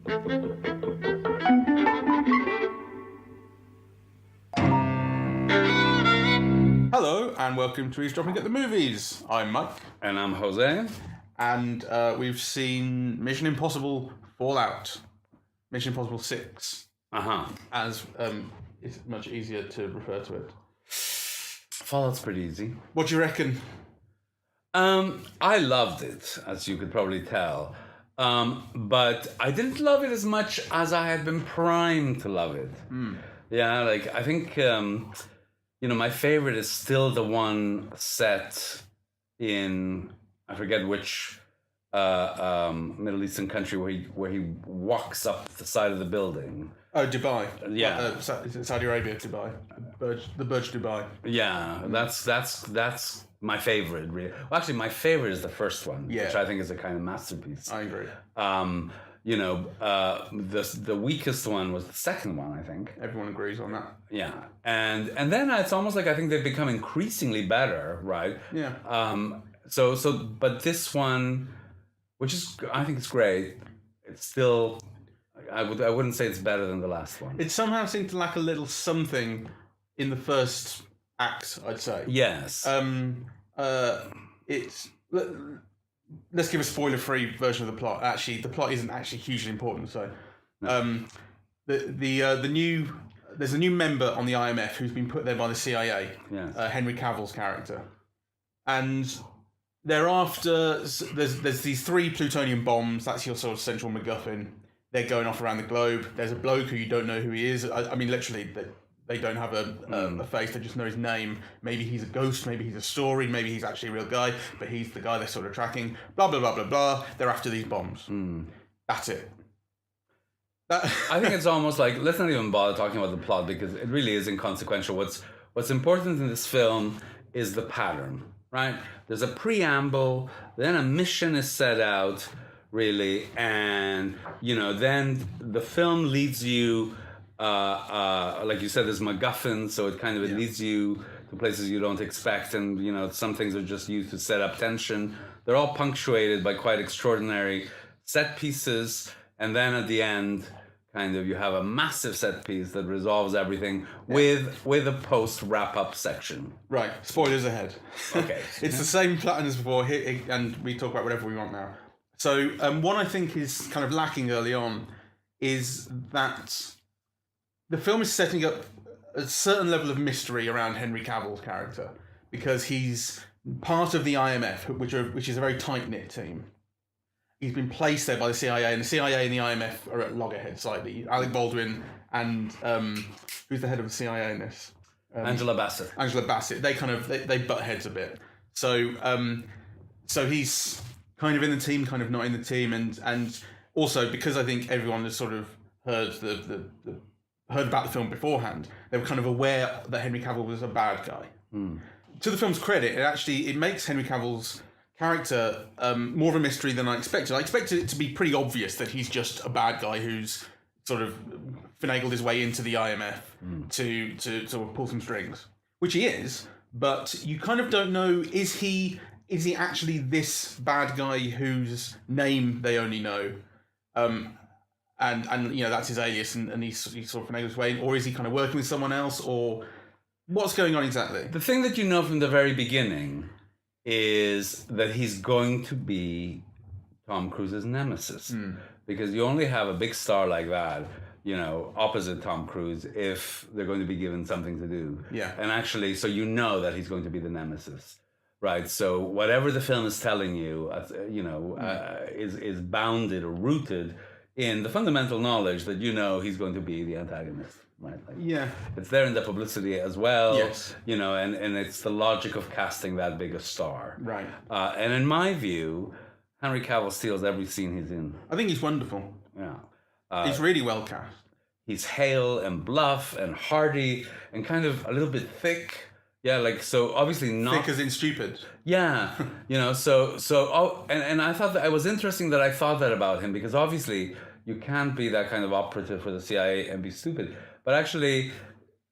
Hello and welcome to Eavesdropping at the Movies. I'm Mike. And I'm José. And we've seen Mission Impossible Fallout. Mission Impossible 6. As it's much easier to refer to it. Fallout's pretty easy. What do you reckon? I loved it, as you could probably tell. But I didn't love it as much as I had been primed to love it. Yeah, like I think my favorite is still the one set in, I forget which Middle Eastern country where he walks up the side of the building. Oh, Dubai. Yeah. Saudi Arabia, Dubai. The Burj Dubai. Yeah, that's my favorite. Really. Well, actually, my favorite is the first one, which I think is a kind of masterpiece. I agree. The weakest one was the second one, I think. Everyone agrees on that. Yeah, and then it's almost like I think they've become increasingly better, right? Yeah. But this one, which is I think it's great. It's still, I wouldn't say it's better than the last one. It somehow seemed to lack a little something in the first act, I'd say. Yes. Let's give a spoiler-free version of the plot. Actually, the plot isn't actually hugely important. So, there's a new member on the IMF who's been put there by the CIA. Yes. Henry Cavill's character, and thereafter there's these 3 plutonium bombs. That's your sort of central MacGuffin. They're going off around the globe. There's a bloke who you don't know who he is. I mean, literally, they don't have a face. They just know his name. Maybe he's a ghost. Maybe he's a story. Maybe he's actually a real guy. But he's the guy they're sort of tracking. Blah, blah, blah, blah, blah. They're after these bombs. That's it. I think it's almost like, let's not even bother talking about the plot because it really is inconsequential. What's important in this film is the pattern, right? There's a preamble, then a mission is set out, really, and, then the film leads you, like you said, there's MacGuffin, so it leads you to places you don't expect, and, some things are just used to set up tension. They're all punctuated by quite extraordinary set pieces, and then at the end, you have a massive set piece that resolves everything with a post wrap-up section. Right, spoilers ahead. Okay. It's the same pattern as before, and we talk about whatever we want now. So what I think is kind of lacking early on is that the film is setting up a certain level of mystery around Henry Cavill's character because he's part of the IMF, which is a very tight-knit team. He's been placed there by the CIA, and the CIA and the IMF are at loggerheads slightly. Alec Baldwin and who's the head of the CIA in this? Angela Bassett. Angela Bassett. They butt heads a bit. So he's kind of in the team, kind of not in the team, and also because I think everyone has sort of heard heard about the film beforehand, they were kind of aware that Henry Cavill was a bad guy. To the film's credit, it makes Henry Cavill's character more of a mystery than I expected. I expected it to be pretty obvious that he's just a bad guy who's sort of finagled his way into the IMF to sort of pull some strings, which he is, but you kind of don't know, is he actually this bad guy whose name they only know? And that's his alias, and he's sort of finagled his way in, or is he kind of working with someone else, or what's going on exactly? The thing that you know from the very beginning is that he's going to be Tom Cruise's nemesis, because you only have a big star like that, opposite Tom Cruise if they're going to be given something to do. Yeah. And actually, so that he's going to be the nemesis. Right, so whatever the film is telling you, is bounded or rooted in the fundamental knowledge that he's going to be the antagonist, right? It's there in the publicity as well, yes. And it's the logic of casting that big a star, right? And in my view, Henry Cavill steals every scene he's in. I think he's wonderful. Yeah, he's really well cast. He's hale and bluff and hearty and kind of a little bit thick. Yeah, so obviously not... Thick as in stupid. Yeah, and I thought that it was interesting that I thought that about him, because obviously you can't be that kind of operative for the CIA and be stupid. But actually,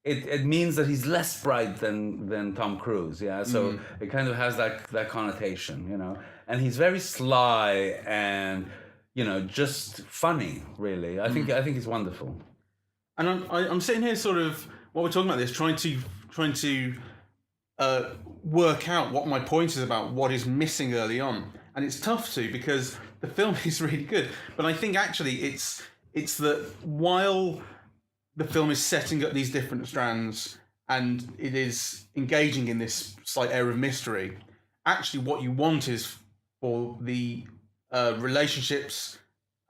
it means that he's less bright than Tom Cruise, yeah? So it kind of has that connotation, And he's very sly, and, just funny. Really, I think he's wonderful. And I'm sitting here sort of while we're talking about this, trying to work out what my point is about what is missing early on, and it's tough to because the film is really good, but I think actually it's that while the film is setting up these different strands and it is engaging in this slight air of mystery, actually what you want is for the relationships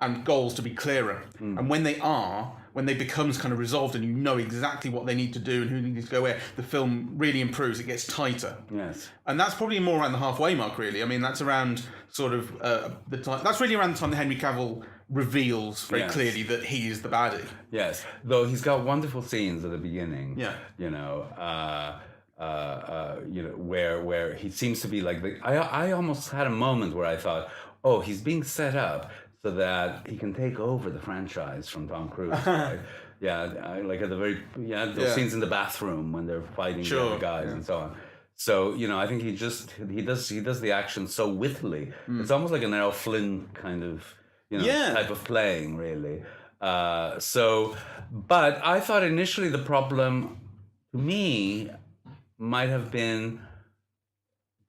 and goals to be clearer. And when they become kind of resolved and you know exactly what they need to do and who needs to go where, the film really improves. It gets tighter. Yes. And that's probably more around the halfway mark, really. I mean, that's around sort of the time. That's really around the time that Henry Cavill reveals very clearly that he is the baddie. Yes. Though he's got wonderful scenes at the beginning. Yeah. Where he seems to be like I almost had a moment where I thought, oh, he's being set up so that he can take over the franchise from Tom Cruise. Right? Like at the very those scenes in the bathroom when they're fighting the other guys and so on. So I think he does the action so wittily. It's almost like an Errol Flynn kind of type of playing, really. But I thought initially the problem to me might have been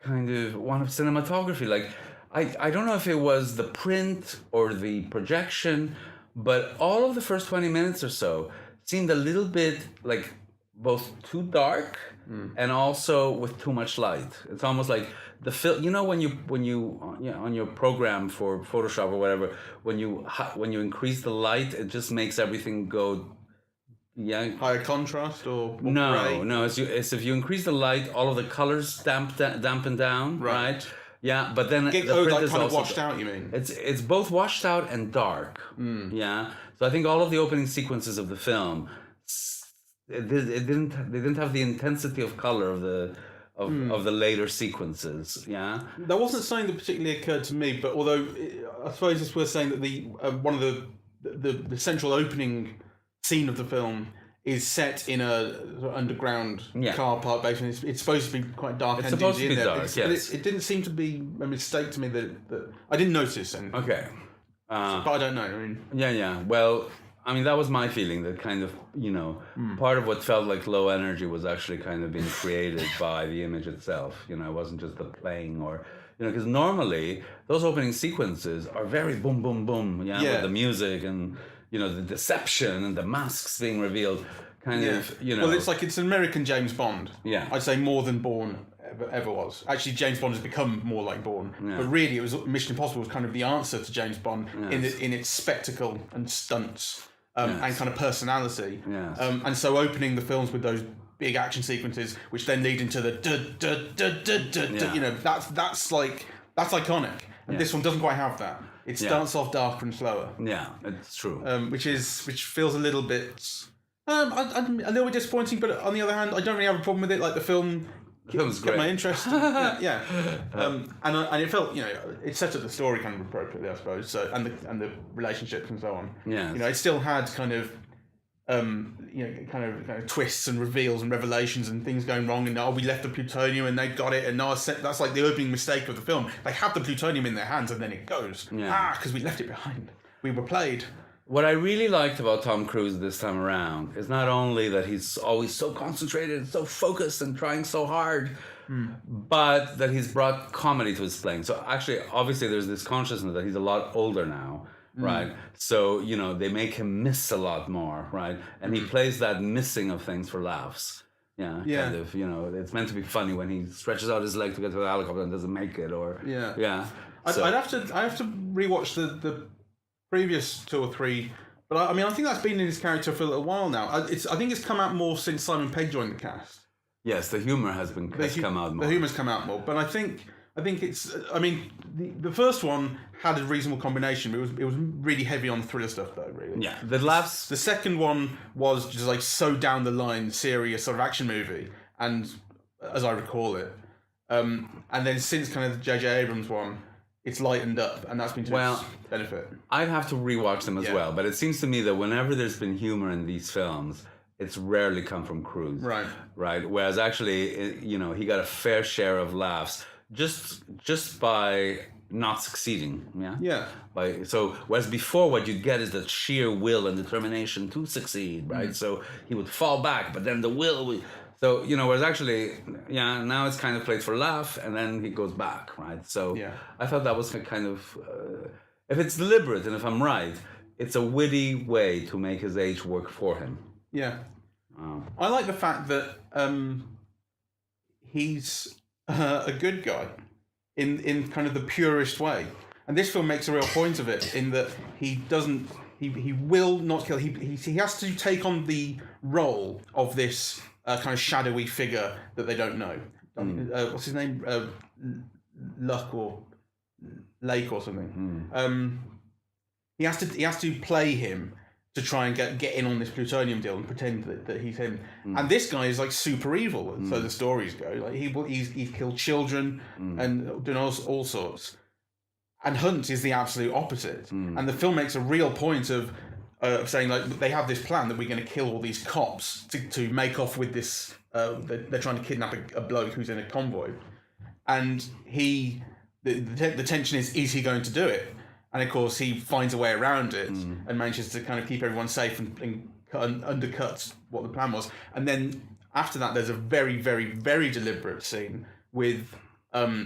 kind of one of cinematography. Like, I don't know if it was the print or the projection, but all of the first 20 minutes or so seemed a little bit like both too dark and also with too much light. It's almost like the film. When you on your program for Photoshop or whatever, when you increase the light, it just makes everything go. Yeah. Higher contrast or no. It's if you increase the light, all of the colors dampen down, right? Yeah, but then the print like is kind also of washed out. You mean it's both washed out and dark. Yeah, so I think all of the opening sequences of the film, they didn't have the intensity of color of the later sequences. Yeah, that wasn't something that particularly occurred to me. But although I suppose it's worth saying that the one of the central opening scene of the film is set in a sort of underground car park basement. It's supposed to be quite dark. It's supposed to be dark, yes. But it didn't seem to be a mistake to me that I didn't notice anything. Okay. But I don't know. I mean, yeah. Well, I mean, that was my feeling. That kind of part of what felt like low energy was actually kind of being created by the image itself. It wasn't just the playing or because normally those opening sequences are very boom, boom, boom. With the music and. The deception and the masks being revealed, kind of, Well, it's an American James Bond. Yeah. I'd say more than Bourne ever was. Actually, James Bond has become more like Bourne. Yeah. But really, it was Mission Impossible was kind of the answer to James Bond in its spectacle and stunts and kind of personality. Yes. And so opening the films with those big action sequences, which then lead into the that's iconic. And this one doesn't quite have that. It starts off darker and slower. Yeah, it's true. Which feels a little bit, a little bit disappointing. But on the other hand, I don't really have a problem with it. Like the film kept my interest. And it felt, it set up the story kind of appropriately, I suppose. So and the relationships and so on. Yeah. It still had kind of. Kind of twists and reveals and revelations and things going wrong, and we left the plutonium and they got it, and that's like the opening mistake of the film. They have the plutonium in their hands and then it goes. Because we left it behind. We were played. What I really liked about Tom Cruise this time around is not only that he's always so concentrated and so focused and trying so hard, but that he's brought comedy to his playing. So actually, obviously, there's this consciousness that he's a lot older now. Right. So, they make him miss a lot more, right? And he plays that missing of things for laughs. Yeah. Kind of, it's meant to be funny when he stretches out his leg to get to the helicopter and doesn't make it or I'd have to rewatch the previous 2 or 3, but I think that's been in his character for a little while now. I think it's come out more since Simon Pegg joined the cast. Yes, the humor has come out more. The humor's come out more, but I think it's. I mean, the first one had a reasonable combination. It was really heavy on thriller stuff, though. Really. Yeah. The second one was just like so down the line, serious sort of action movie, and as I recall it, and then since kind of the J.J. Abrams one, it's lightened up, and that's been to its benefit. I'd have to rewatch them as well, but it seems to me that whenever there's been humor in these films, it's rarely come from Cruise. Right. Right. Whereas actually, he got a fair share of laughs. Just by not succeeding. Yeah. Yeah. So whereas before what you'd get is that sheer will and determination to succeed, right? So he would fall back, but then the will would. So whereas actually, now it's kind of played for laugh, and then he goes back, right? So I thought that was kind of, if it's deliberate and if I'm right, it's a witty way to make his age work for him. Yeah. I like the fact that he's a good guy in kind of the purest way, and this film makes a real point of it in that he doesn't. He will not kill. He has to take on the role of this kind of shadowy figure that they don't know. What's his name? Luck or Lake or something. He has to play him to try and get in on this plutonium deal and pretend that he's him. And this guy is like super evil, so the stories go. Like he's killed children and done all sorts. And Hunt is the absolute opposite. And the film makes a real point of saying like they have this plan that we're going to kill all these cops to make off with this. They're trying to kidnap a bloke who's in a convoy, and the tension is he going to do it? And of course, he finds a way around it and manages to kind of keep everyone safe and undercut what the plan was. And then after that, there's a very, very, very deliberate scene with a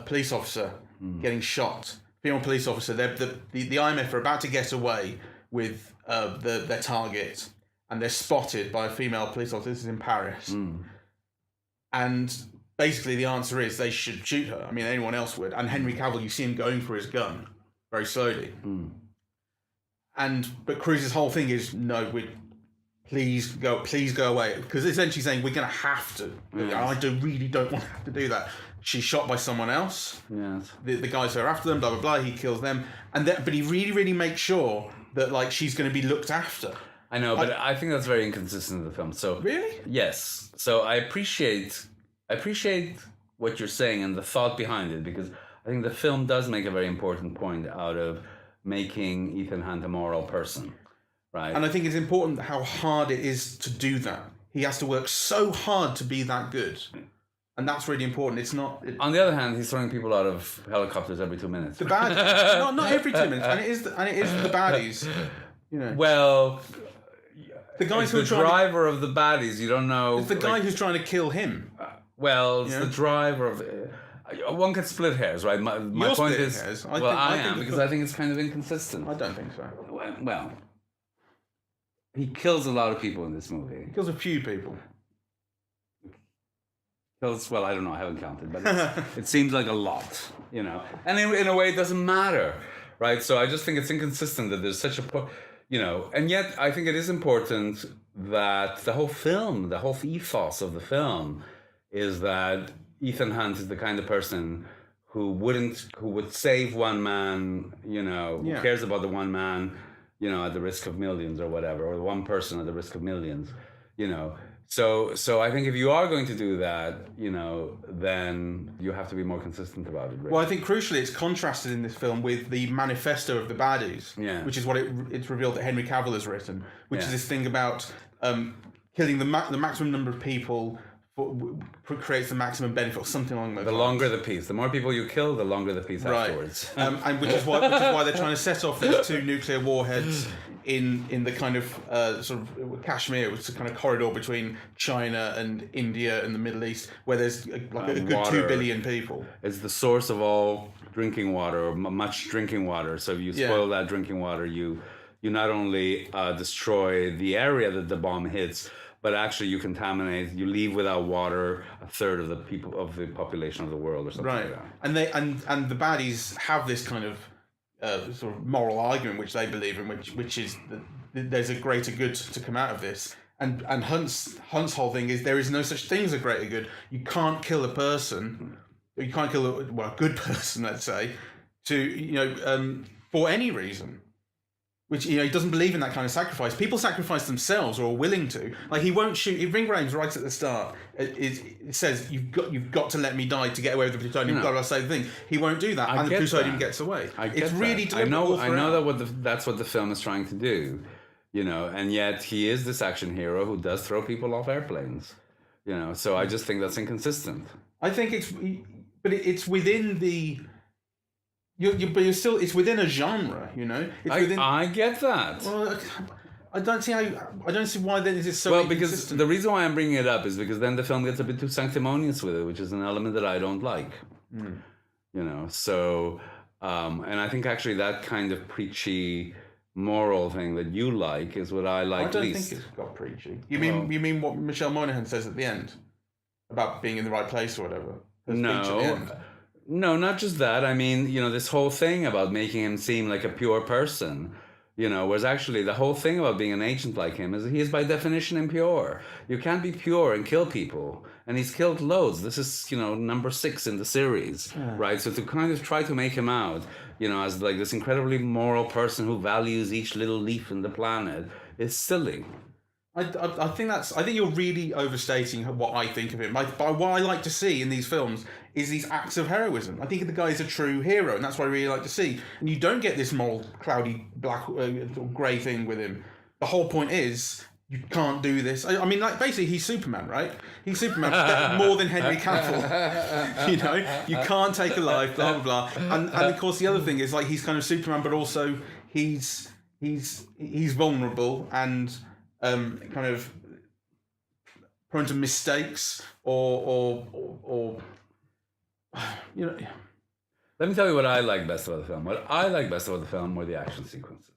police officer getting shot. Female police officer. The IMF are about to get away with their target, and they're spotted by a female police officer. This is in Paris. And basically, the answer is they should shoot her. I mean, anyone else would. And Henry Cavill, you see him going for his gun very slowly. But Cruise's whole thing is please go away, because essentially saying we're going to have to. I really don't want to have to do that. She's shot by someone else. Yes. The guys who are after them, blah blah blah. He kills them, but he really makes sure that like she's going to be looked after. I know, but I think that's very inconsistent in the film. So really, yes. So I appreciate what you're saying and the thought behind it, because I think the film does make a very important point out of making Ethan Hunt a moral person, right? And I think it's important how hard it is to do that. He has to work so hard to be that good. And that's really important. It's not... On the other hand, he's throwing people out of helicopters every 2 minutes. The baddies. not every 2 minutes. And it is the baddies. Well... The guys who are the driver of the baddies, you don't know... It's the guy who's trying to kill him. It's the driver of... One can split hairs, right? My point is... Hairs. I am, because I think it's kind of inconsistent. I don't think so. Well, he kills a lot of people in this movie. He kills a few people. Well, I don't know, I haven't counted, but it seems like a lot, And in a way, it doesn't matter, right? So I just think it's inconsistent that there's such a... and yet I think it is important that the whole ethos of the film is that Ethan Hunt is the kind of person who would save one man, who cares about the one man, at the risk of millions or whatever, or one person at the risk of millions, So I think if you are going to do that, then you have to be more consistent about it. Really. Well, I think crucially it's contrasted in this film with the manifesto of the baddies, which is what it's revealed that Henry Cavill has written, which is this thing about killing the maximum number of people creates the maximum benefit, or something along those lines. The longer the peace. The more people you kill, the longer the peace afterwards. And which is why they're trying to set off these 2 nuclear warheads in the kind of sort of Kashmir, which is a kind of corridor between China and India and the Middle East, where there's a good 2 billion people. It's the source of all drinking water, or much drinking water. So if you spoil that drinking water, you not only destroy the area that the bomb hits, but actually you contaminate, you leave without water a third of the population of the world, or something like that. And the baddies have this kind of sort of moral argument which they believe in, which is that there's a greater good to come out of this. And Hunt's whole thing is there is no such thing as a greater good. You can't kill a person, or you can't kill a good person, let's say, for any reason. Which, he doesn't believe in that kind of sacrifice. People sacrifice themselves, or are willing to. Like, he won't shoot. Ving Rhames, right at the start, it says, you've got to let me die to get away with the plutonium. Blah, blah, same thing. He won't do that, and the plutonium gets away. It's really deliberate. I know that's what the film is trying to do, and yet he is this action hero who does throw people off airplanes, So I just think that's inconsistent. I think it's within the but you're still, it's within a genre, you know. It's within. I get that. Well, I don't see why then is it so. Well, because inconsistent. the reason why I'm bringing it up is because then the film gets a bit too sanctimonious with it, which is an element that I don't like. You know, so and I think actually that kind of preachy moral thing that you like is what I like I don't least. think it's got preachy. You mean what Michelle Monaghan says at the end about being in the right place or whatever? No, not just that. I mean, you know, this whole thing about making him seem like a pure person, you know, whereas actually the whole thing about being an agent like him is that he is by definition impure. You can't be pure and kill people. And he's killed loads. This is, you know, number 6 in the series, right? So to kind of try to make him out, you know, as like this incredibly moral person who values each little leaf in the planet is silly. I think you're really overstating what I think of him. By what I like to see in these films is these acts of heroism. I think the guy is a true hero, and that's what I really like to see. And you don't get this moral, cloudy, black, grey thing with him. The whole point is you can't do this. I mean, like basically, he's Superman, right? He's Superman more than Henry Cavill. You know, you can't take a life, blah blah blah. And of course, the other thing is like he's kind of Superman, but also he's vulnerable and. Kind of prone to mistakes or you know. Let me tell you what I like best about the film. What I like best about the film were the action sequences.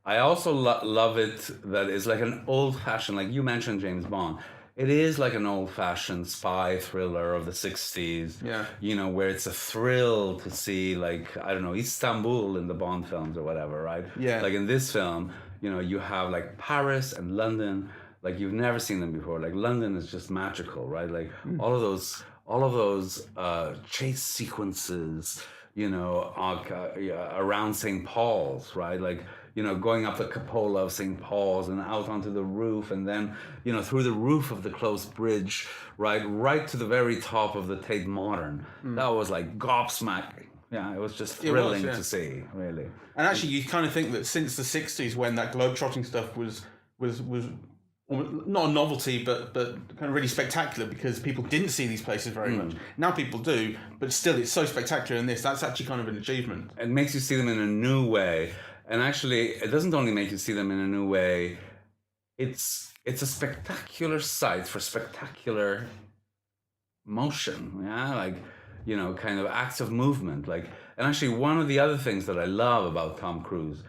I also love it that it's like an old-fashioned, like you mentioned James Bond. It is like an old-fashioned spy thriller of the 60s. Yeah. You know, where it's a thrill to see, like, I don't know, Istanbul in the Bond films or whatever, right? Yeah. Like in this film, you know, you have like Paris and London, like you've never seen them before. Like London is just magical, right? Like all of those chase sequences, you know, around St. Paul's, right? Like, you know, going up the cupola of St. Paul's and out onto the roof, and then, you know, through the roof of the closed bridge, right to the very top of the Tate Modern. That was like gobsmacking. Yeah, it was just thrilling to see, really. And actually, you kind of think that since the 60s, when that globe-trotting stuff was not a novelty, but kind of really spectacular because people didn't see these places very much. Now people do, but still, it's so spectacular in this. That's actually kind of an achievement. It makes you see them in a new way. And actually, it doesn't only make you see them in a new way, it's a spectacular sight for spectacular motion. Yeah, like, you know, kind of acts of movement. Like, and actually, one of the other things that I love about Tom Cruise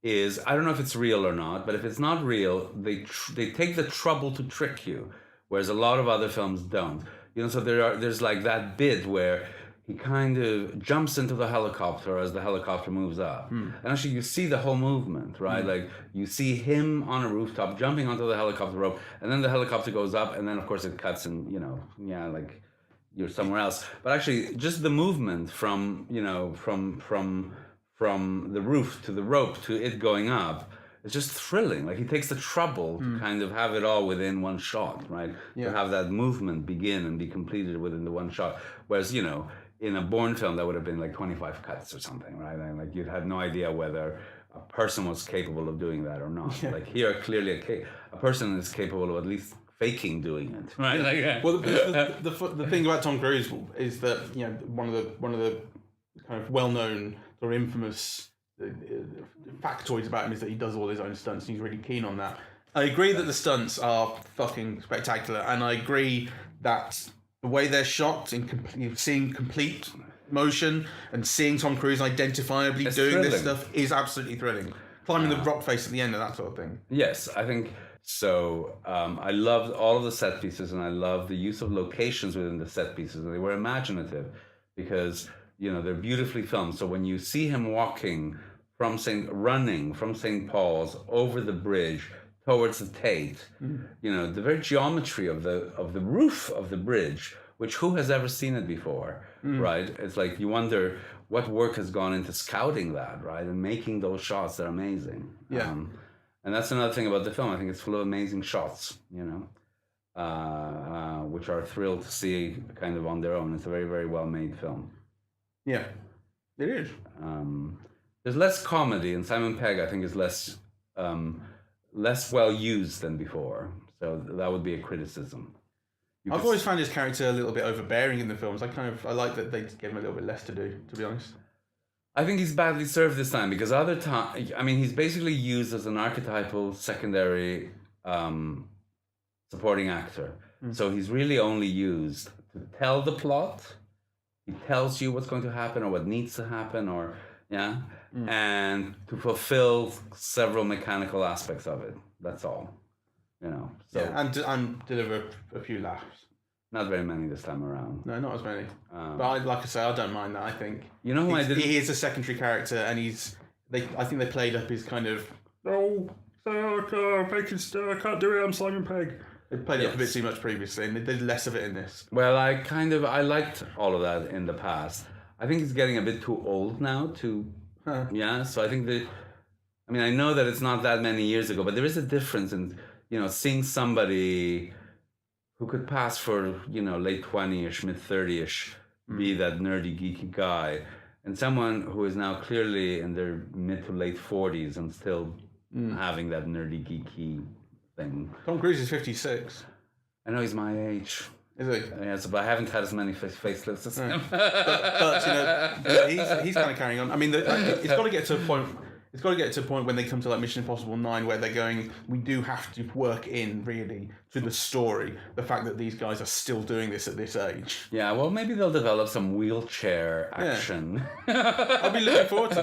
is, I don't know if it's real or not, but if it's not real, they take the trouble to trick you, whereas a lot of other films don't. You know, so there's like that bit where he kind of jumps into the helicopter as the helicopter moves up. And actually you see the whole movement, right? Like you see him on a rooftop jumping onto the helicopter rope, and then the helicopter goes up, and then of course it cuts and, you know, yeah, like you're somewhere else. But actually just the movement from, you know, from the roof to the rope to it going up, it's just thrilling. Like he takes the trouble to kind of have it all within one shot, right? To have that movement begin and be completed within the one shot. Whereas, you know, in a Bourne film, that would have been like 25 cuts or something, right? And like you'd have no idea whether a person was capable of doing that or not. Like here, clearly a person is capable of at least faking doing it, right? Like, Well, the thing about Tom Cruise is that, you know, one of the kind of well-known or infamous factoids about him is that he does all his own stunts, and he's really keen on that. I agree that the stunts are fucking spectacular, and I agree that the way they're shot, seeing complete motion and seeing Tom Cruise identifiably doing thrilling. this stuff is absolutely thrilling. Climbing the rock face at the end and that sort of thing. Yes, I think so. I loved all of the set pieces, and I love the use of locations within the set pieces, and they were imaginative because, you know, they're beautifully filmed. So when you see him running from St. Paul's over the bridge towards the Tate, you know, the very geometry of the roof of the bridge, which who has ever seen it before, right? It's like you wonder what work has gone into scouting that, right, and making those shots. They're amazing. Yeah. And that's another thing about the film. I think it's full of amazing shots, you know, which are a thrill to see kind of on their own. It's a very, very well-made film. Yeah, it is. There's less comedy, and Simon Pegg, I think, is less well used than before. So that would be a criticism. I've always found his character a little bit overbearing in the films. I like that they gave him a little bit less to do, to be honest. I think he's badly served this time because other time, I mean, he's basically used as an archetypal secondary supporting actor. So he's really only used to tell the plot. He tells you what's going to happen or what needs to happen, or and to fulfill several mechanical aspects of it. That's all, So and deliver a few laughs. Not very many this time around. No, not as many. But like I say, I don't mind that. I think you know who I did. He is a secondary character, and I think they played up his kind of I can't do it. I'm Simon Pegg. They played it up a bit too much previously, and they did less of it in this. Well, I liked all of that in the past. I think it's getting a bit too old now to. So I think I know that it's not that many years ago, but there is a difference in seeing somebody who could pass for, late 20-ish, mid 30-ish, be that nerdy, geeky guy, and someone who is now clearly in their mid to late 40s and still having that nerdy, geeky thing. Tom Cruise is 56. I know he's my age. Is he? Yes, but I haven't had as many facelifts as him. but he's kind of carrying on. I mean, it's got to get to a point. It's got to get to a point when they come to like Mission Impossible 9 where they're going, we do have to work in really to the story the fact that these guys are still doing this at this age. Yeah, well, maybe they'll develop some wheelchair action. Yeah. I'll be looking forward to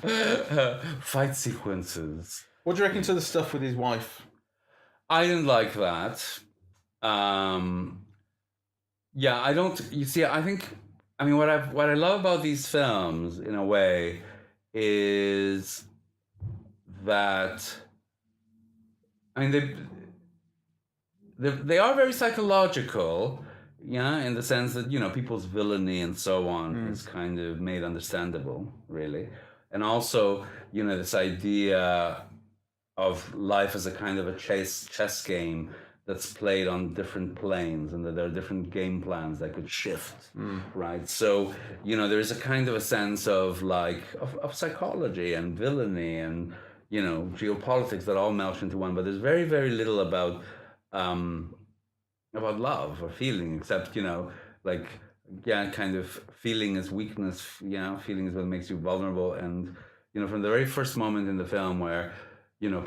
that. Fight sequences. What do you reckon to the stuff with his wife? I didn't like that. I don't. You see, I think. I mean, what I love about these films, in a way, is that they are very psychological, in the sense that people's villainy and so on is kind of made understandable, really, and also this idea of life as a kind of a chess game that's played on different planes, and that there are different game plans that could shift, right? So, there is a kind of a sense of of psychology and villainy and, geopolitics that all melt into one, but there's very, very little about love or feeling, except, kind of feeling is weakness, feeling is what makes you vulnerable. And, from the very first moment in the film where,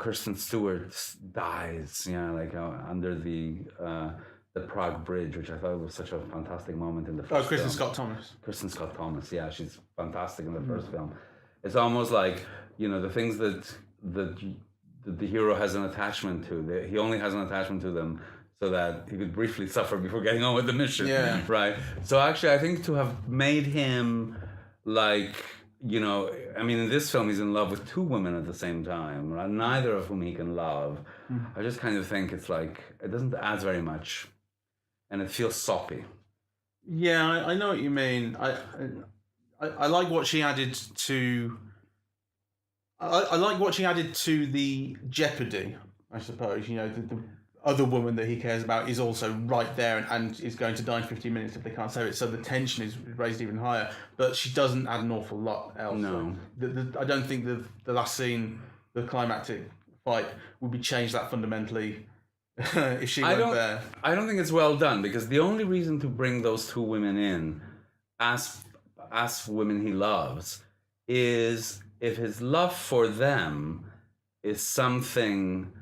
Kristen Stewart dies, under the Prague Bridge, which I thought was such a fantastic moment in the first film. Kristen Scott Thomas. Kristen Scott Thomas, yeah, she's fantastic in the first film. It's almost like, the things that the hero has an attachment to. He only has an attachment to them so that he could briefly suffer before getting on with the mission. Yeah. Right? So actually, I think to have made him in this film, he's in love with two women at the same time, right? Neither of whom he can love. I just kind of think it's it doesn't add very much, and it feels soppy. Yeah, I know what you mean. I like what she added to. I like what she added to the jeopardy, I suppose. The other woman that he cares about is also right there and is going to die in 15 minutes if they can't save it. So the tension is raised even higher. But she doesn't add an awful lot else. No. I don't think the last scene, the climactic fight, would be changed that fundamentally if she weren't there. I don't think it's well done, because the only reason to bring those two women in as women he loves is if his love for them is something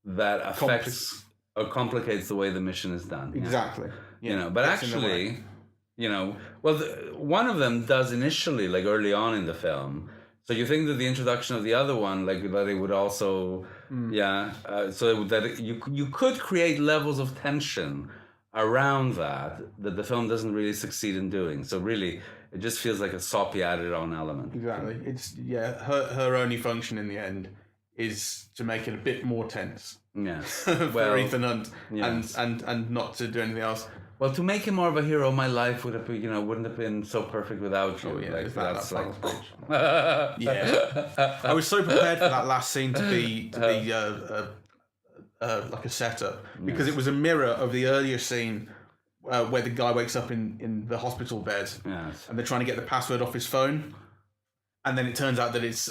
that affects or complicates the way the mission is done. Exactly. Yeah. But actually, one of them does initially, early on in the film. So you think that the introduction of the other one, that it would also, so that you could create levels of tension around that the film doesn't really succeed in doing. So really, it just feels like a soppy added on element. Exactly. It's her only function in the end is to make it a bit more tense. Yes. For Ethan Hunt, and not to do anything else. Well, to make him more of a hero, my life would have been, wouldn't have been so perfect without you. Oh, yeah, yeah. I was so prepared for that last scene to be like a setup, because it was a mirror of the earlier scene where the guy wakes up in the hospital bed, and they're trying to get the password off his phone. And then it turns out that it's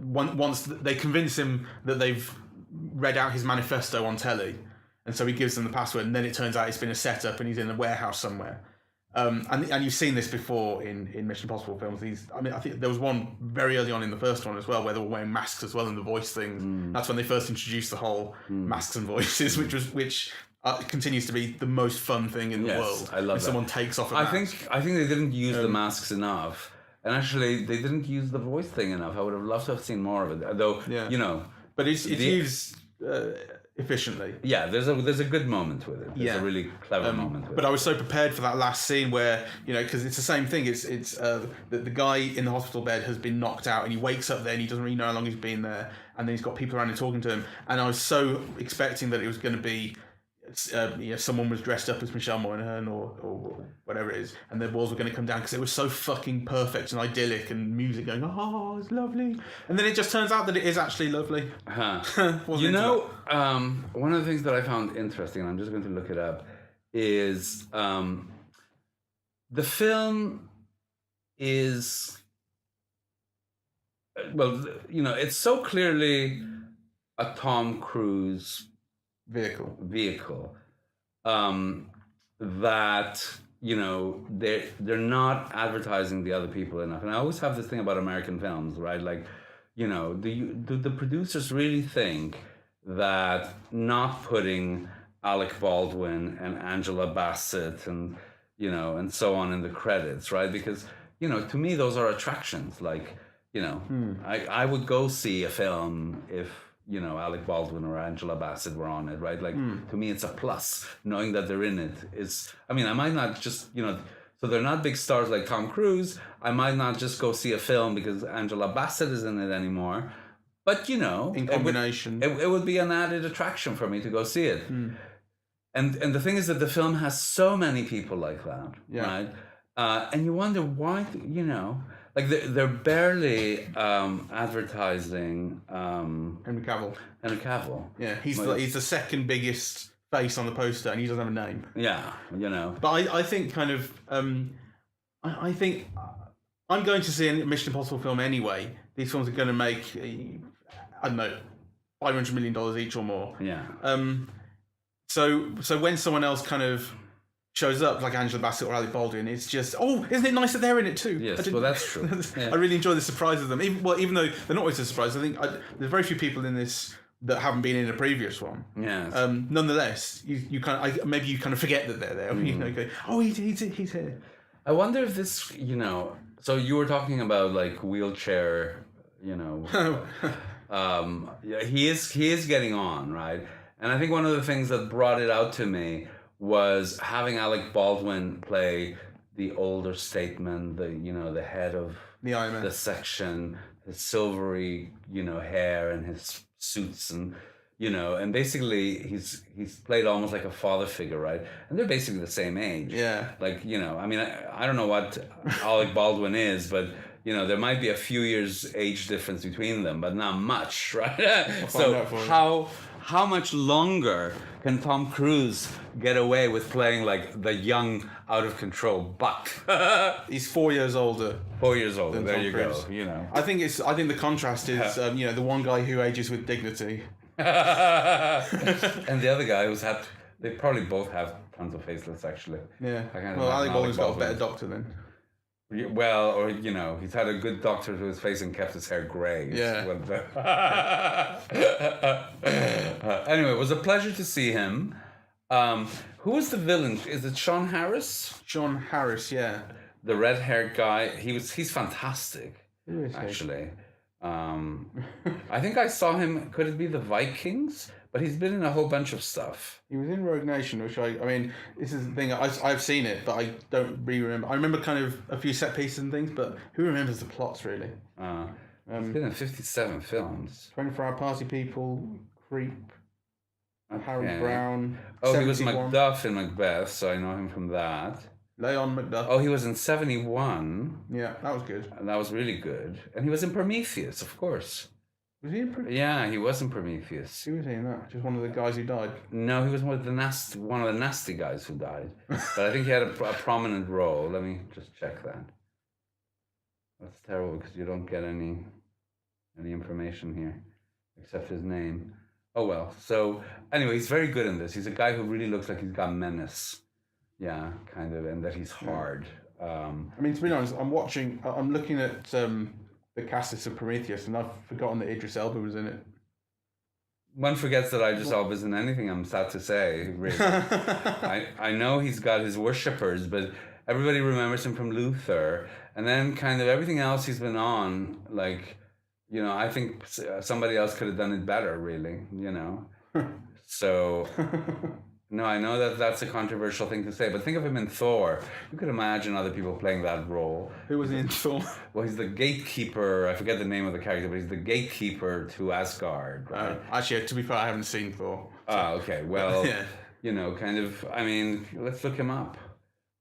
once they convince him that they've read out his manifesto on telly, and so he gives them the password, and then it turns out it's been a setup and he's in a warehouse somewhere. And you've seen this before in Mission Impossible films. I think there was one very early on in the first one as well, where they were wearing masks as well in the voice things. That's when they first introduced the whole masks and voices, which continues to be the most fun thing in the world. I love if that. someone takes off a mask. I think they didn't use the masks enough, and actually they didn't use the voice thing enough. I would have loved to have seen more of it, though. Yeah. You know, but it's used efficiently. Yeah, there's a good moment with it. There's a really clever moment with it. But I was so prepared for that last scene where, because it's the same thing. It's the guy in the hospital bed has been knocked out and he wakes up there and he doesn't really know how long he's been there, and then he's got people around him talking to him, and I was so expecting that it was going to be someone was dressed up as Michelle Monaghan or whatever it is, and the walls were going to come down because it was so fucking perfect and idyllic, and music going, oh, it's lovely, and then it just turns out that it is actually lovely. One of the things that I found interesting, and I'm just going to look it up, is the film is, it's so clearly a Tom Cruise vehicle that they're not advertising the other people enough. And I always have this thing about American films, right? Like, do the producers really think that not putting Alec Baldwin and Angela Bassett and and so on in the credits, right? Because to me those are attractions. Like I would go see a film if Alec Baldwin or Angela Bassett were on it, right? Like, to me, it's a plus. Knowing that they're in it is, I might not just, so they're not big stars like Tom Cruise. I might not just go see a film because Angela Bassett is in it anymore. But, in combination, it would be an added attraction for me to go see it. And the thing is that the film has so many people like that, right? And you wonder why, like they're barely advertising Henry Cavill. Yeah, he's the second biggest face on the poster, and he doesn't have a name. Yeah, But I think kind of I think I'm going to see a Mission Impossible film anyway. These films are going to make I don't know $500 million each or more. Yeah. So when someone else kind of shows up like Angela Bassett or Alec Baldwin, it's just, isn't it nice that they're in it too? Yes, well, that's true. I really enjoy the surprise of them. Even though they're not always a surprise, I think there's very few people in this that haven't been in a previous one. Yeah. Nonetheless, you kind of maybe you kind of forget that they're there. Go, he's here. I wonder if this, So you were talking about like wheelchair, he is getting on, right? And I think one of the things that brought it out to me was having Alec Baldwin play the older statesman, the head of the section, his silvery, hair and his suits, and and basically he's played almost like a father figure, right? And they're basically the same age. Yeah. Like, I don't know what Alec Baldwin is, but there might be a few years age difference between them, but not much, right? So how much longer can Tom Cruise get away with playing like the young, out of control buck? He's 4 years older. 4 years older. There Tom you Cruise. go. I think the contrast is the one guy who ages with dignity, and the other guy they probably both have tons of facelifts actually. Yeah. Well, Alec Baldwin's got a better doctor then. Well, or he's had a good doctor to his face and kept his hair grey. Yeah. Anyway, it was a pleasure to see him. Who was the villain? Is it Sean Harris? Sean Harris, yeah. The red-haired guy. He's fantastic. Who is he? Actually. I think I saw him. Could it be the Vikings? But he's been in a whole bunch of stuff. He was in Rogue Nation, which this is the thing. I've seen it, but I don't really remember. I remember kind of a few set pieces and things, but who remembers the plots really? He's been in 57 films. 24-Hour Party People, Creep, Harold Brown. Oh, he was Macduff in Macbeth, so I know him from that. Leon Macduff. Oh, he was in 71. Yeah, that was good. And that was really good. And he was in Prometheus, of course. Was he in Prometheus? Yeah, he was in Prometheus. Who was he in that? Just one of the guys who died? No, he was one of the nasty guys who died. But I think he had a prominent role. Let me just check that. That's terrible because you don't get any information here except his name. Oh well. So anyway, he's very good in this. He's a guy who really looks like he's got menace. Yeah, kind of, and that he's hard. I mean, to be honest, I'm looking at the cast list of Prometheus, and I've forgotten that Idris Elba was in it. One forgets that Idris Elba isn't anything, I'm sad to say, really. I know he's got his worshippers, but everybody remembers him from Luther. And then kind of everything else he's been on, like, you know, I think somebody else could have done it better, really, you know. So, no, I know that that's a controversial thing to say, but think of him in Thor. You could imagine other people playing that role. Who was in Thor? Well, he's the gatekeeper. I forget the name of the character, but he's the gatekeeper to Asgard. Right? Actually, to be fair, I haven't seen Thor. So. Oh, okay. Well, you know, kind of, I mean, let's look him up.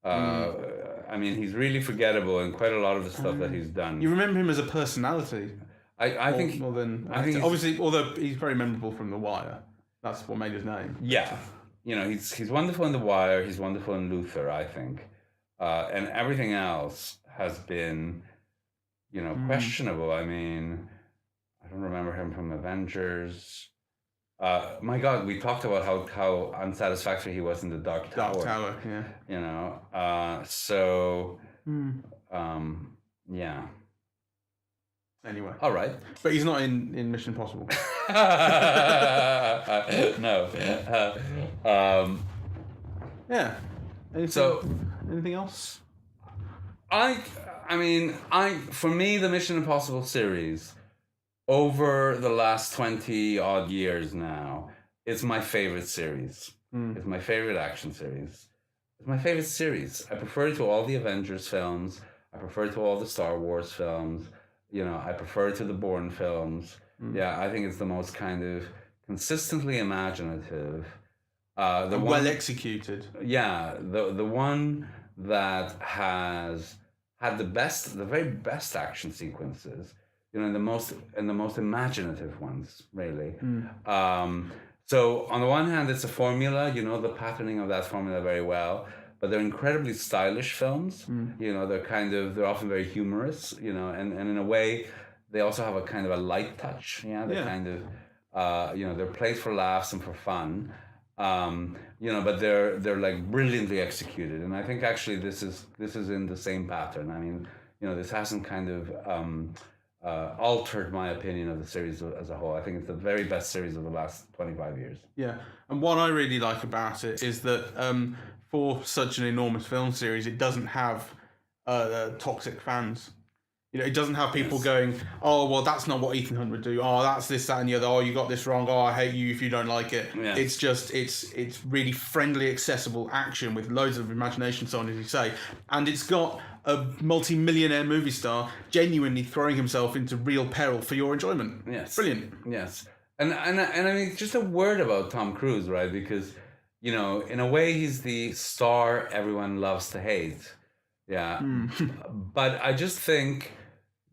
I mean, he's really forgettable in quite a lot of the stuff that he's done. You remember him as a personality? I think more than obviously, although he's very memorable from The Wire. That's what made his name. Yeah, you know, he's wonderful in The Wire. He's wonderful in Luther, I think, and everything else has been, you know, questionable. I mean, I don't remember him from Avengers. My God, we talked about how unsatisfactory he was in the Dark Tower. Dark Tower, yeah. You know, yeah. Anyway. All right. But he's not in Mission Impossible. No. Yeah. Anything else? For me, the Mission Impossible series, over the last 20 odd years now, it's my favorite series. It's my favorite action series. It's my favorite series. I prefer it to all the Avengers films. I prefer it to all the Star Wars films. You know, I prefer it to the Bourne films. Yeah, I think it's the most kind of consistently imaginative. Well executed. Yeah, the one that has had the very best action sequences. You know, and the most imaginative ones, really. So on the one hand, it's a formula. You know the patterning of that formula very well. But they're incredibly stylish films. You know, they're often very humorous, you know, and in a way, they also have a kind of a light touch. Yeah, they're kind of, you know, they're played for laughs and for fun. You know, but they're like brilliantly executed. And I think actually this is in the same pattern. I mean, you know, this hasn't kind of altered my opinion of the series as a whole. I think it's the very best series of the last 25 years. Yeah, and what I really like about it is that for such an enormous film series, it doesn't have toxic fans. You know, it doesn't have people going, oh, well, that's not what Ethan Hunt would do. Oh, that's this, that, and the other. Oh, you got this wrong. Oh, I hate you if you don't like it. Yeah. It's just, it's really friendly, accessible action with loads of imagination, so on, as you say. And it's got a multi-millionaire movie star genuinely throwing himself into real peril for your enjoyment. Yes. Brilliant. Yes. And I mean, just a word about Tom Cruise, right? Because, you know, in a way, he's the star everyone loves to hate. Yeah. But I just think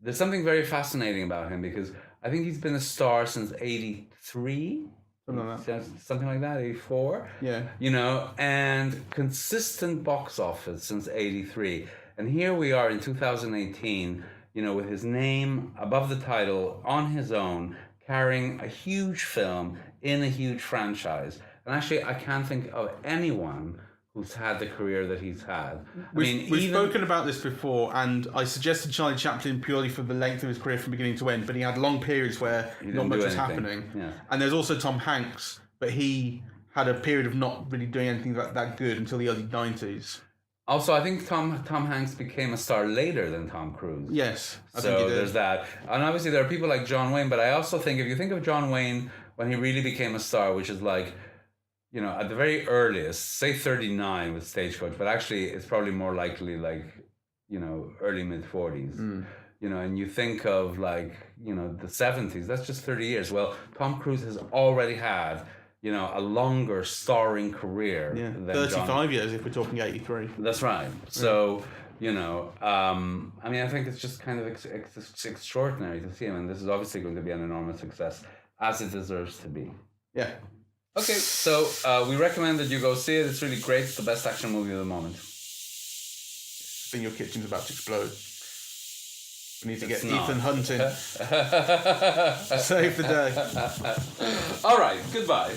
there's something very fascinating about him because I think he's been a star since 83. Something like that, 84. Yeah. You know, and consistent box office since 83. And here we are in 2018, you know, with his name above the title on his own, carrying a huge film in a huge franchise. And actually, I can't think of anyone who's had the career that he's had. We've spoken about this before, and I suggested Charlie Chaplin purely for the length of his career from beginning to end, but he had long periods where not much was happening. Yeah. And there's also Tom Hanks, but he had a period of not really doing anything that good until the early 90s. Also, I think Tom Hanks became a star later than Tom Cruise. Yes, I think he did. There's that. And obviously there are people like John Wayne, but I also think if you think of John Wayne when he really became a star, which is like, you know, at the very earliest, say 39 with Stagecoach, but actually it's probably more likely like, you know, early mid-40s. You know, and you think of like, you know, the 70s, that's just 30 years. Well, Tom Cruise has already had, you know, a longer starring career than 35 years if we're talking 83. That's right. So, you know, I mean, I think it's just kind of extraordinary to see him, and this is obviously going to be an enormous success, as it deserves to be. Yeah. Okay, so we recommend that you go see it. It's really great. It's the best action movie of the moment. I think your kitchen's about to explode. We need to get Ethan Hunt in. Save the day. All right, goodbye.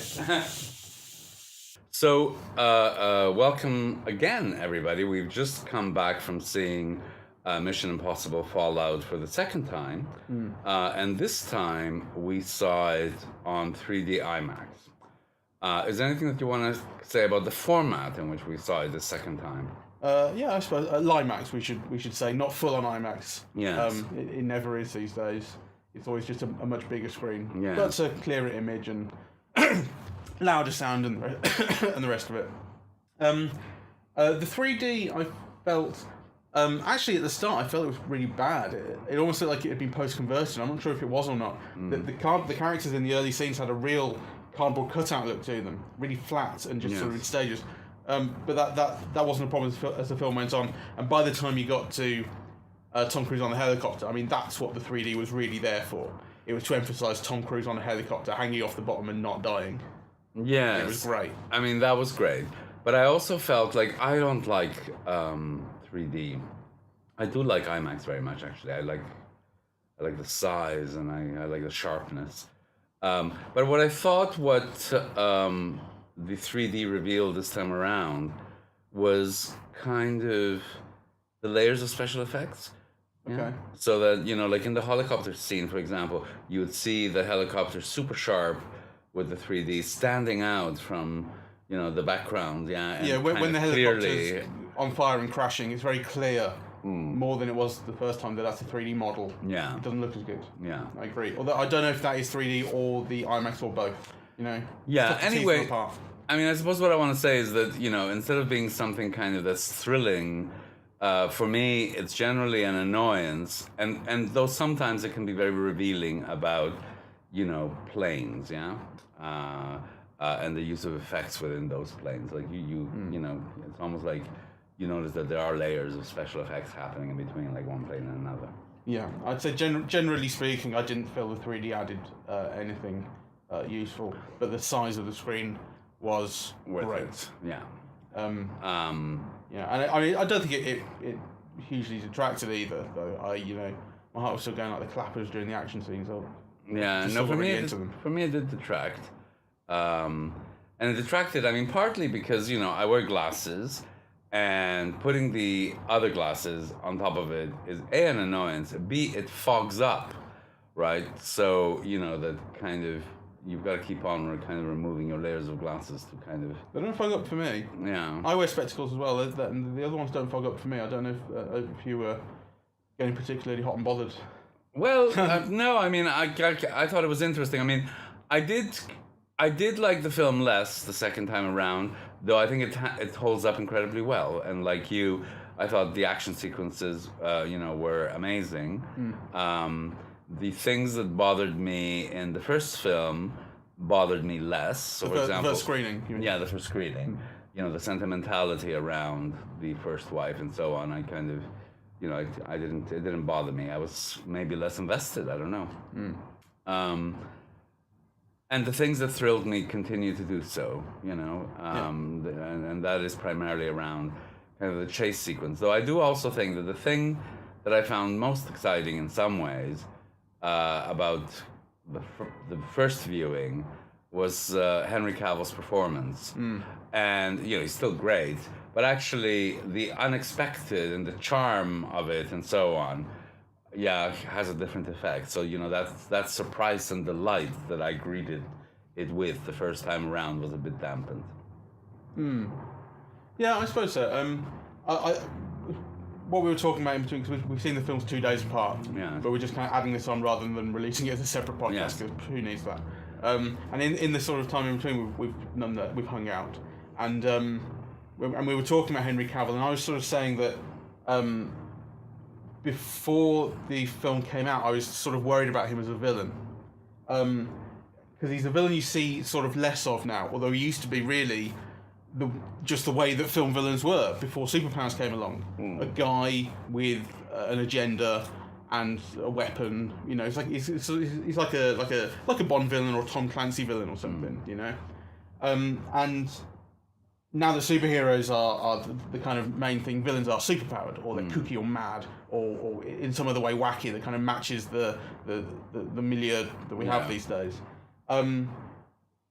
So, welcome again, everybody. We've just come back from seeing Mission Impossible Fallout for the second time. And this time we saw it on 3D IMAX. Is there anything that you want to say about the format in which we saw it the second time? Yeah, I suppose Limax. We should say, not full on IMAX. Yes. It never is these days. It's always just a much bigger screen. Yeah. But it's a clearer image and louder sound and and the rest of it. The 3D, I felt actually at the start I felt it was really bad. It almost looked like it had been post-converted. I'm not sure if it was or not. The characters in the early scenes had a real cardboard cutout look to them, really flat and just sort of in stages. But that wasn't a problem as the film went on. And by the time you got to Tom Cruise on the helicopter, I mean, that's what the 3D was really there for. It was to emphasise Tom Cruise on a helicopter, hanging off the bottom and not dying. Yes. It was great. I mean, that was great. But I also felt like I don't like 3D. I do like IMAX very much, actually. I like the size and I like the sharpness. But what I thought the 3D reveal this time around was kind of the layers of special effects. Okay. Yeah? So that, like in the helicopter scene, for example, you would see the helicopter super sharp with the 3D standing out from, the background. Yeah. And when the helicopter's clearly on fire and crashing, it's very clear. More than it was the first time that's a 3D model. Yeah. It doesn't look as good. Yeah. I agree. Although I don't know if that is 3D or the IMAX or both. Yeah. Anyway, apart. I mean, I suppose what I want to say is that, instead of being something kind of that's thrilling, for me, it's generally an annoyance. And though sometimes it can be very revealing about, planes, yeah? And the use of effects within those planes. Like, it's almost like you notice that there are layers of special effects happening in between, like one plane and another. Yeah, I'd say generally speaking, I didn't feel the 3D added anything useful, but the size of the screen was Worth great. it. Yeah. Yeah, and I mean, I don't think it hugely detracted either, though. My heart was still going like the clappers during the action scenes. Yeah, no, for me it did detract. And it detracted, I mean, partly because, I wear glasses, and putting the other glasses on top of it is A, an annoyance, B, it fogs up, right? So, that kind of, you've got to keep on kind of removing your layers of glasses to kind of... They don't fog up for me. Yeah. I wear spectacles as well, and the other ones don't fog up for me. I don't know if you were getting particularly hot and bothered. Well, no, I mean, I thought it was interesting. I mean, I did like the film less the second time around, though I think it holds up incredibly well. And like you, I thought the action sequences, were amazing. The things that bothered me in the first film bothered me less. So, for example, the first screening. You mean? Yeah, the first screening. The sentimentality around the first wife and so on. I kind of, it didn't bother me. I was maybe less invested. I don't know. And the things that thrilled me continue to do so, and that is primarily around kind of the chase sequence. Though I do also think that the thing that I found most exciting in some ways about the first viewing was Henry Cavill's performance. And, he's still great, but actually the unexpected and the charm of it and so on, has a different effect. So, that surprise and delight that I greeted it with the first time around was a bit dampened. Yeah, I suppose so. What we were talking about in between, because we've seen the films 2 days apart, but we're just kind of adding this on rather than releasing it as a separate podcast, because who needs that? And in the sort of time in between, we've hung out, and we were talking about Henry Cavill, and I was sort of saying that before the film came out, I was sort of worried about him as a villain, because he's a villain you see sort of less of now, although he used to be really just the way that film villains were before superpowers came along. A guy with an agenda and a weapon. It's like he's like a Bond villain or a Tom Clancy villain or something. And now that superheroes are the kind of main thing, villains are superpowered, or they're kooky or mad, or in some other way wacky that kind of matches the milieu that we have these days.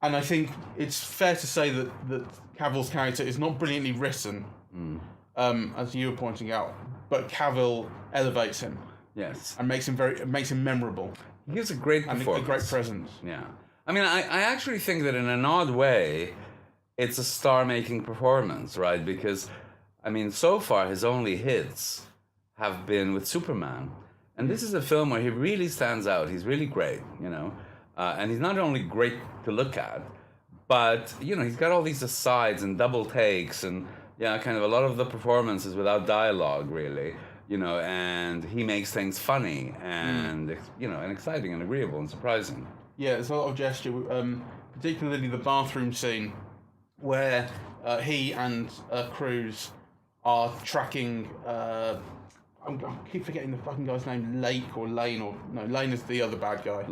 I think it's fair to say that Cavill's character is not brilliantly written, as you were pointing out, but Cavill elevates him. Yes. And makes him memorable. He gives a great performance. And a great presence. Yeah. I mean, I actually think that in an odd way, it's a star-making performance, right? Because, I mean, so far his only hits have been with Superman. And this is a film where he really stands out. He's really great, you know. And he's not only great to look at, but, you know, he's got all these asides and double takes and, yeah, kind of a lot of the performances without dialogue, really. You know, and he makes things funny and, you know, and exciting and agreeable and surprising. Yeah, there's a lot of gesture, particularly the bathroom scene where he and Cruz are tracking... I keep forgetting the fucking guy's name, Lane is the other bad guy.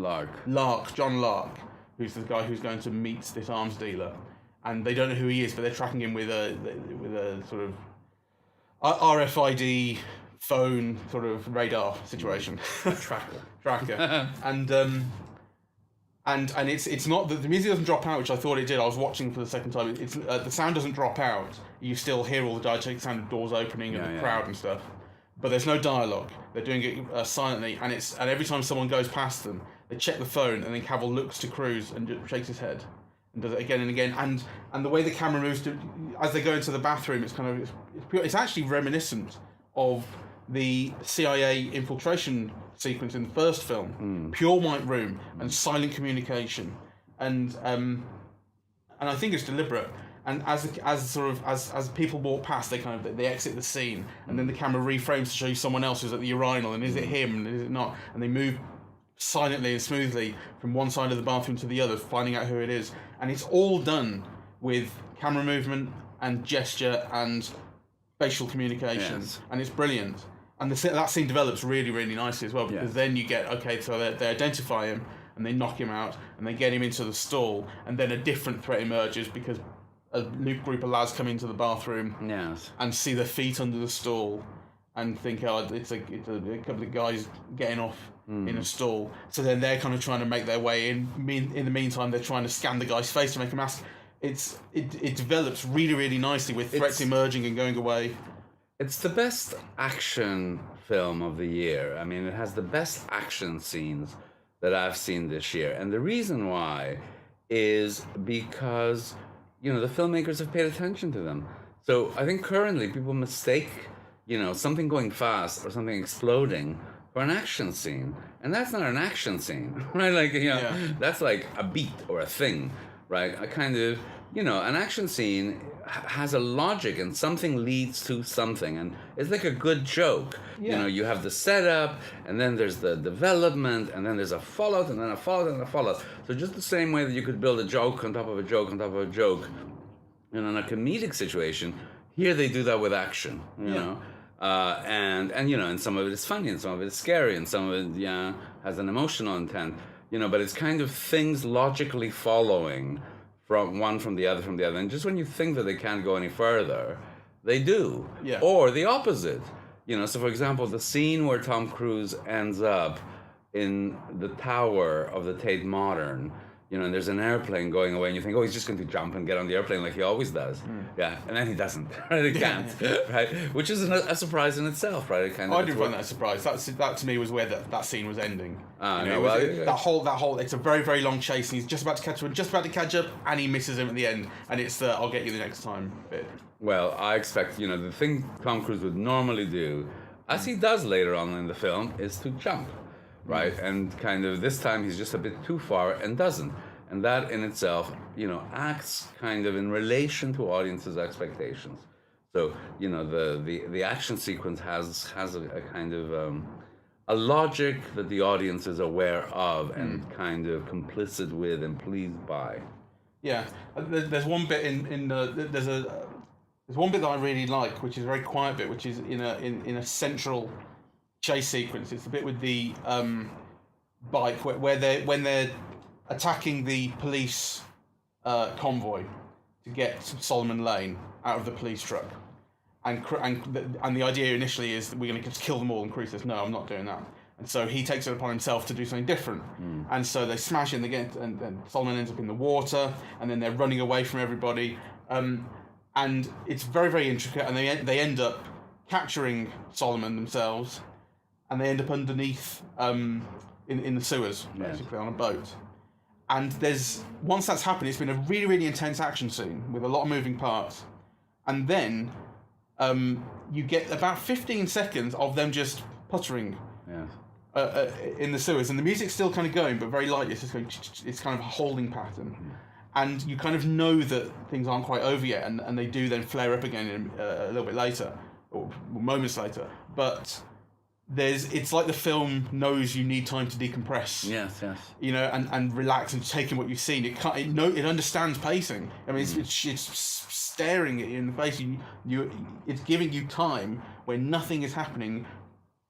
John Lark, who's the guy who's going to meet this arms dealer. And they don't know who he is, but they're tracking him with a sort of RFID... phone sort of radar situation. Tracker. And it's not that the music doesn't drop out, which I thought it did. I was watching for the second time. It's the sound doesn't drop out. You still hear all the diegetic sound of doors opening and the crowd and stuff. But there's no dialogue. They're doing it silently, and every time someone goes past them, they check the phone, and then Cavill looks to Cruz and just shakes his head and does it again and again. And the way the camera moves as they go into the bathroom, it's actually reminiscent of the CIA infiltration sequence in the first film, pure white room and silent communication, and I think it's deliberate. And as people walk past, they exit the scene, and then the camera reframes to show you someone else who's at the urinal, and is it him, and is it not? And they move silently and smoothly from one side of the bathroom to the other, finding out who it is, and it's all done with camera movement and gesture and facial communication, and it's brilliant. And that scene develops really, really nicely as well, because then you get, so they identify him, and they knock him out, and they get him into the stall, and then a different threat emerges, because a new group of lads come into the bathroom and see their feet under the stall, and think, it's a couple of guys getting off in a stall. So then they're kind of trying to make their way in. In the meantime, they're trying to scan the guy's face to make him ask. It develops really, really nicely with threats emerging and going away. It's the best action film of the year. I mean, it has the best action scenes that I've seen this year. And the reason why is because, you know, the filmmakers have paid attention to them. So I think currently people mistake, you know, something going fast or something exploding for an action scene. And that's not an action scene, right? Like, you know, that's like a beat or a thing, right? A kind of, you know, an action scene has a logic and something leads to something, and it's like a good joke. You know, you have the setup, and then there's the development, and then there's a fallout, and then a fallout, and a fallout. So just the same way that you could build a joke on top of a joke on top of a joke, and in a comedic situation, here they do that with action. You know, and you know, and some of it is funny, and some of it is scary, and some of it has an emotional intent. You know, but it's kind of things logically following from the other, and just when you think that they can't go any further, they do. Or the opposite. You know, so for example, the scene where Tom Cruise ends up in the tower of the Tate Modern, you know, and there's an airplane going away, and you think, he's just going to jump and get on the airplane like he always does. And then he doesn't. Right? He can't. Right? Which is a surprise in itself, right? I didn't find that a surprise. That to me was where that scene was ending. That whole it's a very, very long chase, and he's just about to catch up, and he misses him at the end, and it's the I'll get you the next time bit. Well, I expect, you know, the thing Tom Cruise would normally do, as he does later on in the film, is to jump. Right, and kind of this time he's just a bit too far and doesn't, and that in itself, you know, acts kind of in relation to audiences' expectations. So, you know, the action sequence has a kind of a logic that the audience is aware of and kind of complicit with and pleased by. Yeah, there's one bit there's one bit that I really like, which is a very quiet bit, which is in a central chase sequence. It's the bit with the bike where when they're attacking the police convoy to get Solomon Lane out of the police truck, and the idea initially is that we're going to just kill them all, and Cruz says, "No, I'm not doing that." And so he takes it upon himself to do something different. And so they smash it and then Solomon ends up in the water, and then they're running away from everybody. And it's very, very intricate, and they end up capturing Solomon themselves, and they end up underneath in the sewers, basically, on a boat. And once that's happened, it's been a really, really intense action scene with a lot of moving parts. And then you get about 15 seconds of them just puttering in the sewers, and the music's still kind of going, but very lightly. It's kind of a holding pattern, and you kind of know that things aren't quite over yet, and they do then flare up again a little bit later, or moments later. But it's like the film knows you need time to decompress. Yes. You know, and relax and take in what you've seen. It understands pacing. I mean, it's staring at you in the face. It's giving you time where nothing is happening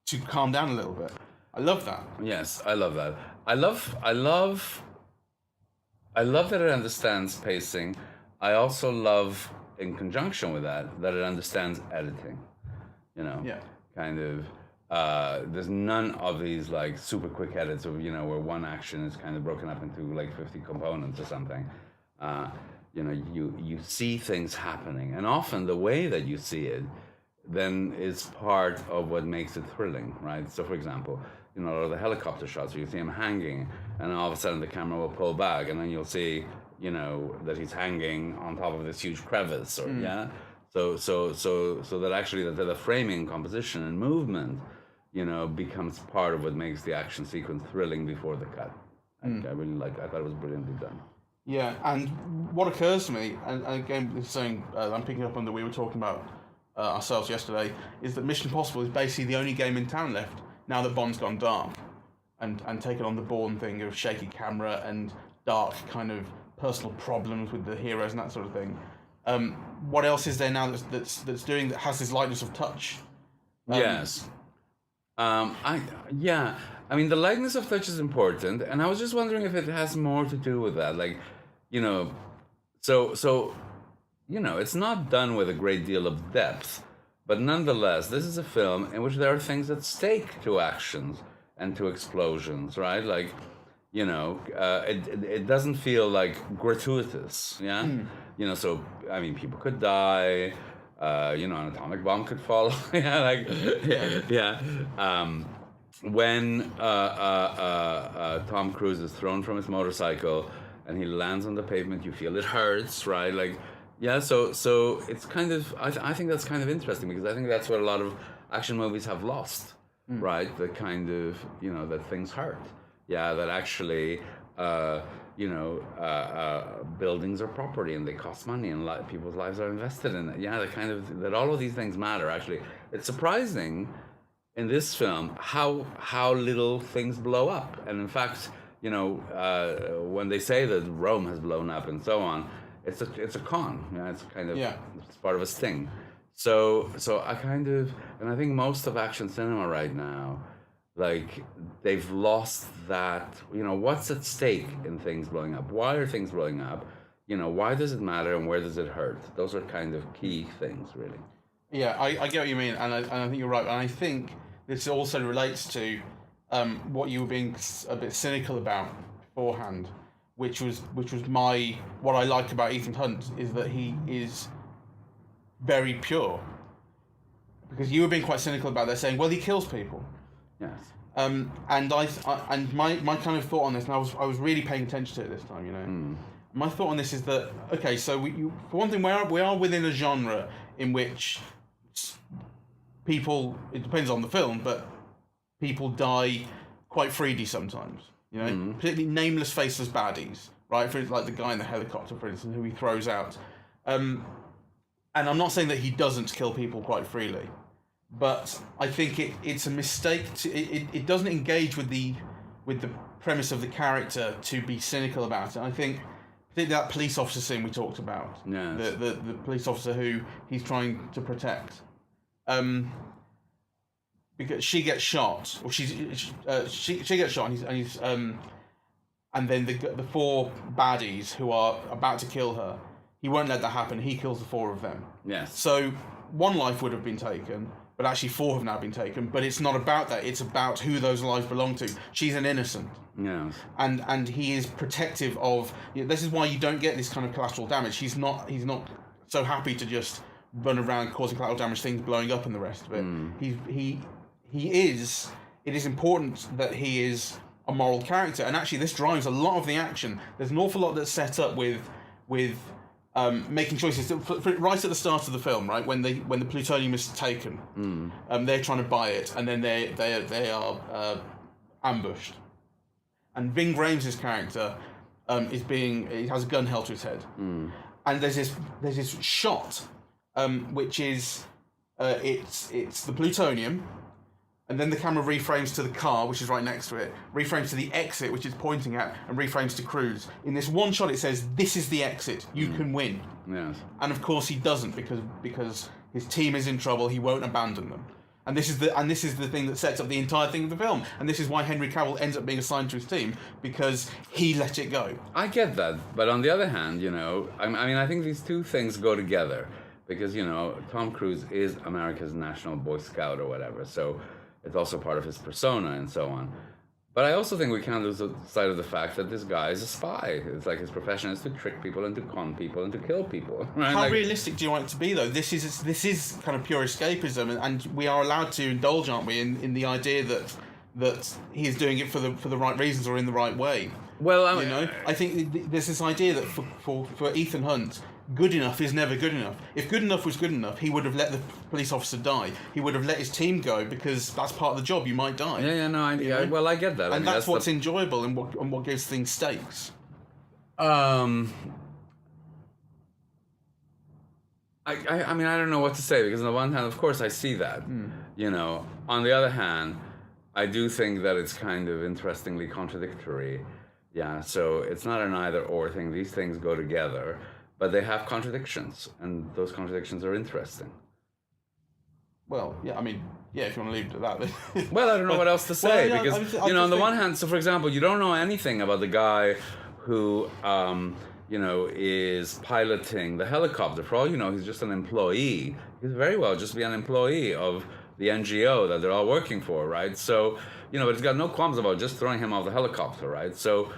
to calm down a little bit. I love that. Yes, I love that. I love that it understands pacing. I also love, in conjunction with that it understands editing. You know, kind of. There's none of these like super quick edits of, you know, where one action is kind of broken up into like 50 components or something. You know, you see things happening, and often the way that you see it then is part of what makes it thrilling, right? So, for example, you know, the helicopter shots where you see him hanging, and all of a sudden the camera will pull back, and then you'll see, you know, that he's hanging on top of this huge crevice, or So that actually the framing, composition, and movement, you know, becomes part of what makes the action sequence thrilling before the cut. I really I thought it was brilliantly done. Yeah, and what occurs to me, and again, this is something I'm picking up on that we were talking about ourselves yesterday, is that Mission Impossible is basically the only game in town left now that Bond's gone dark and taken on the Bourne thing of shaky camera and dark kind of personal problems with the heroes and that sort of thing. What else is there now that's doing that has this lightness of touch? Yes. I mean, the lightness of touch is important, and I was just wondering if it has more to do with that. Like, you know, so you know, it's not done with a great deal of depth, but nonetheless, this is a film in which there are things at stake to actions and to explosions, right? Like, you know, it doesn't feel like gratuitous, You know, so, I mean, people could die, you know, an atomic bomb could fall, when Tom Cruise is thrown from his motorcycle and he lands on the pavement, you feel it hurts, right? Like, so it's kind of, I think that's kind of interesting, because I think that's what a lot of action movies have lost, right? The kind of, you know, that things hurt. Yeah, that actually, you know, buildings are property and they cost money, and people's lives are invested in it. Yeah, that all of these things matter. Actually, it's surprising in this film how little things blow up. And in fact, you know, when they say that Rome has blown up and so on, it's a con. You know, it's kind of it's part of a sting. So I kind of, and I think most of action cinema right now, like, they've lost that, you know, what's at stake in things blowing up? Why are things blowing up? You know, why does it matter, and where does it hurt? Those are kind of key things, really. Yeah, I get what you mean, and I think you're right. And I think this also relates to what you were being a bit cynical about beforehand, which was what I like about Ethan Hunt is that he is very pure. Because you were being quite cynical about that, saying, well, he kills people. Yes. And my kind of thought on this, and I was really paying attention to it this time, you know. My thought on this is that, okay, so for one thing, we are within a genre in which people, it depends on the film, but people die quite freely sometimes, you know, particularly nameless, faceless baddies, right? For like the guy in the helicopter, for instance, who he throws out. And I'm not saying that he doesn't kill people quite freely, but I think it's a mistake it doesn't engage with the premise of the character to be cynical about it. I think that police officer scene we talked about, the police officer who he's trying to protect, because she gets shot, or she gets shot, and then the four baddies who are about to kill her, he won't let that happen. He kills the four of them. Yes. So one life would have been taken, but actually 4 have now been taken. But it's not about that. It's about who those lives belong to. She's an innocent. Yes. And he is protective of. This is why you don't get this kind of collateral damage. He's not so happy to just run around causing collateral damage, things blowing up, and the rest of it. He is. It is important that he is a moral character, and actually this drives a lot of the action. There's an awful lot that's set up with making choices right at the start of the film, right when the plutonium is taken. They're trying to buy it, and then they are ambushed. And Ving Rhames' character he has a gun held to his head, and there's this shot, which is it's the plutonium. And then the camera reframes to the car, which is right next to it, reframes to the exit, which it's pointing at, and reframes to Cruz. In this one shot, it says, "This is the exit. You can win." Yes. And of course, he doesn't because his team is in trouble. He won't abandon them. And this is the thing that sets up the entire thing of the film. And this is why Henry Cavill ends up being assigned to his team, because he let it go. I get that, but on the other hand, I think these two things go together, because Tom Cruise is America's national Boy Scout or whatever, so. It's also part of his persona and so on. But I also think we can't lose sight of the fact that this guy is a spy. It's like his profession is to trick people and to con people and to kill people. Right? How realistic do you want it to be, though? This is kind of pure escapism, and we are allowed to indulge, aren't we, in the idea that he is doing it for the right reasons or in the right way. Well, I think there's this idea that for Ethan Hunt, good enough is never good enough. If good enough was good enough, he would have let the police officer die. He would have let his team go, because that's part of the job. You might die. Well, I get that. And that's what's enjoyable and what gives things stakes. I don't know what to say, because on the one hand, of course, I see that. On the other hand, I do think that it's kind of interestingly contradictory. Yeah, so it's not an either-or thing. These things go together. But they have contradictions, and those contradictions are interesting. Well, if you want to leave it at that. Well, I don't know what else to say, because, on the one hand, so for example, you don't know anything about the guy who, is piloting the helicopter. For all you know, he's just an employee. He could very well just be an employee of the NGO that they're all working for, right? So, but he's got no qualms about just throwing him off the helicopter, right? So,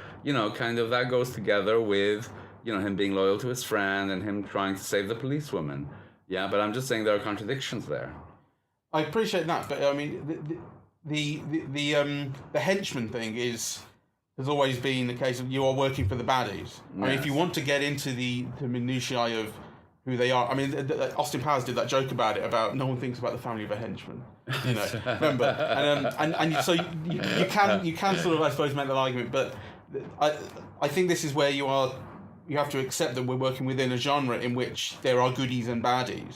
kind of that goes together with... him being loyal to his friend and him trying to save the policewoman. Yeah, but I'm just saying there are contradictions there. I appreciate that, but I mean, the henchman thing has always been the case of you are working for the baddies. Yes. I mean, if you want to get into the minutiae of who they are, I mean, Austin Powers did that joke about it, about no one thinks about the family of a henchman. Remember? And so you can sort of, I suppose, make that argument, but I think this is where you have to accept that we're working within a genre in which there are goodies and baddies.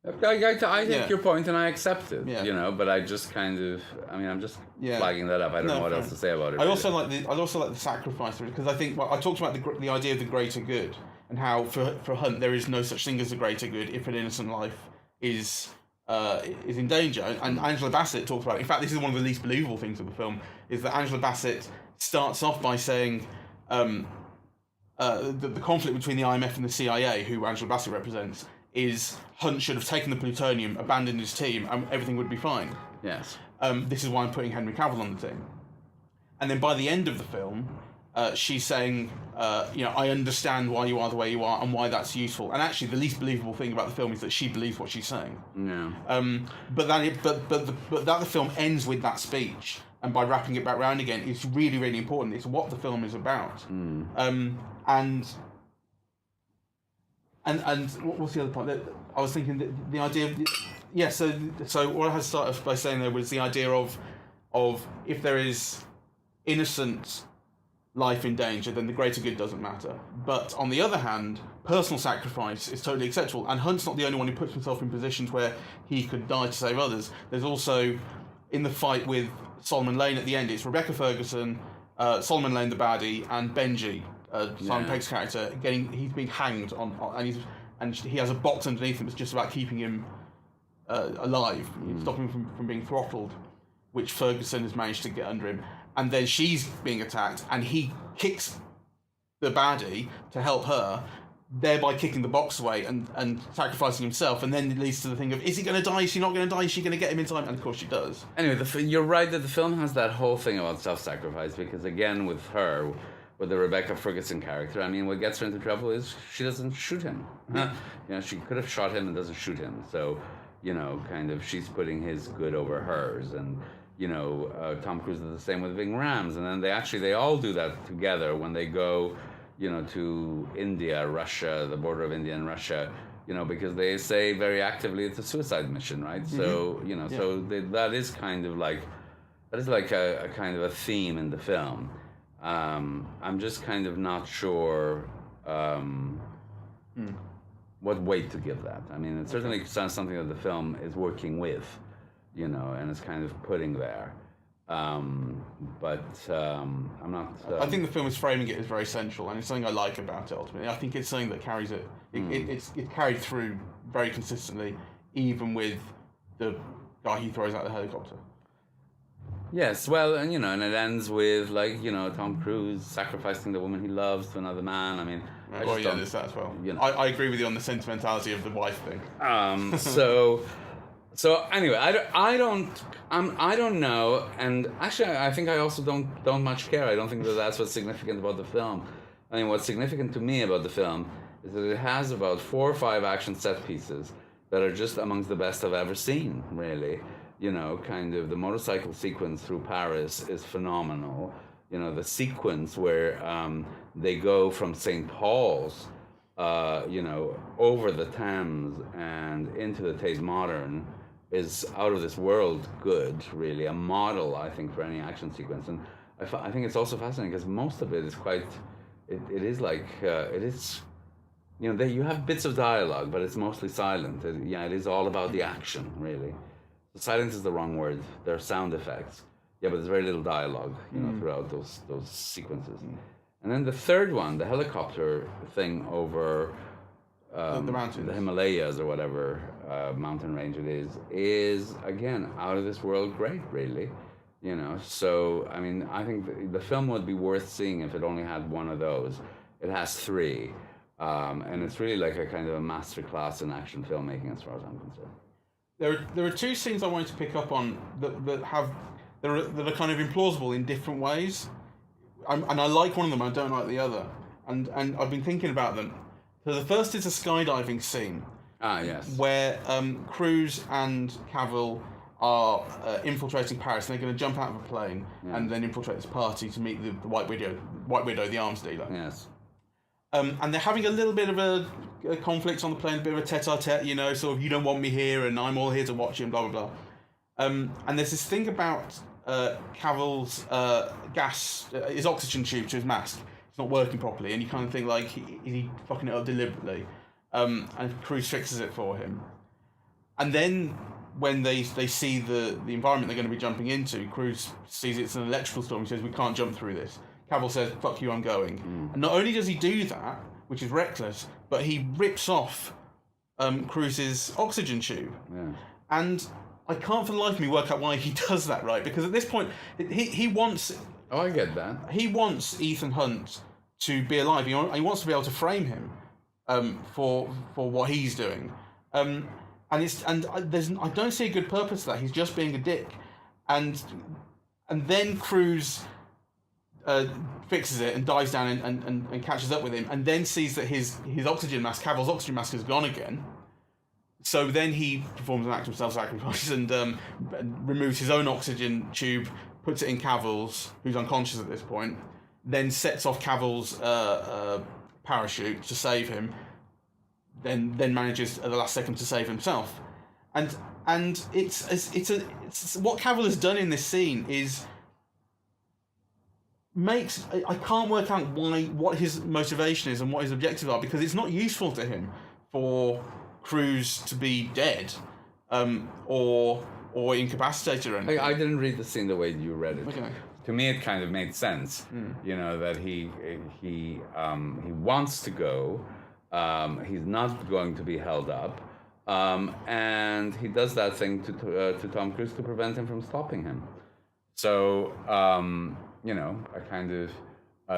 I take your point and I accept it, but I just kind of, I'm just flagging that up. I don't know what else to say about it. I also like the sacrifice, because I think I talked about the idea of the greater good, and how for Hunt there is no such thing as a greater good if an innocent life is in danger. And Angela Bassett talks about it. In fact, this is one of the least believable things of the film, is that Angela Bassett starts off by saying the conflict between the IMF and the CIA, who Angela Bassett represents, is Hunt should have taken the plutonium, abandoned his team, and everything would be fine. Yes. This is why I'm putting Henry Cavill on the team. And then by the end of the film, she's saying, I understand why you are the way you are and why that's useful. And actually, the least believable thing about the film is that she believes what she's saying. Yeah. But that the film ends with that speech, and by wrapping it back round again, is really, really important. It's what the film is about. And what was the other point? I was thinking that the idea of So what I had started by saying there was the idea of if there is innocent life in danger, then the greater good doesn't matter. But on the other hand, personal sacrifice is totally acceptable. And Hunt's not the only one who puts himself in positions where he could die to save others. There's also, in the fight with Solomon Lane at the end, it's Rebecca Ferguson, Solomon Lane the baddie, and Benji, Simon Pegg's character, he's being hanged and he has a box underneath him that's just about keeping him alive, stopping him from being throttled, which Ferguson has managed to get under him. And then she's being attacked, and he kicks the baddie to help her, thereby kicking the box away and sacrificing himself, and then it leads to the thing of, is he going to die? Is she not going to die? Is she going to get him in time? And of course she does. Anyway, you're right that the film has that whole thing about self-sacrifice, because again, with her, with the Rebecca Ferguson character, I mean, what gets her into trouble is she doesn't shoot him. Yeah. You know, she could have shot him and doesn't shoot him. So, you know, kind of, she's putting his good over hers. And, you know, Tom Cruise is the same with Ving Rhames. And then they all do that together when they go, you know, to India, Russia, the border of India and Russia, you know, because they say very actively it's a suicide mission, right? Mm-hmm. So, you know, that is kind of like, a kind of a theme in the film. I'm just kind of not sure what weight to give that. I mean, it certainly sounds something that the film is working with, you know, and it's kind of putting there. But I'm not... I think the film is framing it as very central, and it's something I like about it, ultimately. I think it's something that carries it. It's carried through very consistently, even with the guy he throws out the helicopter. Yes, well, and, you know, and it ends with, like, you know, Tom Cruise sacrificing the woman he loves to another man. I mean... there's that as well. You know. I agree with you on the sentimentality of the wife thing. So anyway, I don't know, and actually I think I also don't much care. I don't think that's what's significant about the film. I mean, what's significant to me about the film is that it has about 4 or 5 action set pieces that are just amongst the best I've ever seen, really. You know, kind of the motorcycle sequence through Paris is phenomenal. You know, the sequence where they go from St. Paul's, you know, over the Thames and into the Tate Modern is out of this world good, really. A model, I think, for any action sequence. And I think it's also fascinating because most of it is quite, it is, you know, you have bits of dialogue, but it's mostly silent. It is all about the action, really. Silence is the wrong word. There are sound effects. Yeah, but there's very little dialogue, you know, throughout those sequences. And then the third one, the helicopter thing over the mountains, the Himalayas or whatever mountain range it is again out of this world great, really. You know, so I mean, I think the film would be worth seeing if it only had one of those. It has 3, and it's really like a kind of a masterclass in action filmmaking, as far as I'm concerned. There are 2 scenes I wanted to pick up on that are kind of implausible in different ways, and I like one of them. I don't like the other, and I've been thinking about them. So the first is a skydiving scene. Ah, yes. Where Cruise and Cavill are infiltrating Paris, and they're going to jump out of a plane and then infiltrate this party to meet the White Widow, the arms dealer. Yes. And they're having a little bit of a conflict on the plane, a bit of a tete-a-tete, you know, sort of, you don't want me here and I'm all here to watch you and blah, blah, blah. And there's this thing about Cavill's his oxygen tube to his mask. It's not working properly, and you kind of think, like, is he fucking it up deliberately? And Cruise fixes it for him. And then when they see the environment they're going to be jumping into, Cruise sees it's an electrical storm. He says, we can't jump through this. Cavill says, fuck you, I'm going. And not only does he do that, which is reckless, but he rips off Cruise's oxygen tube. Yeah. And I can't for the life of me work out why he does that, right? Because at this point, he wants... Oh, I get that. He wants Ethan Hunt to be alive. He wants to be able to frame him for what he's doing. I don't see a good purpose to that. He's just being a dick. And then Cruise... fixes it and dives down and catches up with him, and then sees that his oxygen mask, Cavill's oxygen mask, is gone again. So then he performs an act of self-sacrifice and removes his own oxygen tube, puts it in Cavill's, who's unconscious at this point, then sets off Cavill's parachute to save him, then manages at the last second to save himself. And it's what Cavill has done in this scene is I can't work out what his motivation is and what his objectives are, because it's not useful to him for Cruise to be dead or incapacitated or anything. I didn't read the scene the way you read it. Okay. To me, it kind of made sense. You know, that he wants to go. He's not going to be held up, and he does that thing to Tom Cruise to prevent him from stopping him. So. You know, I kind of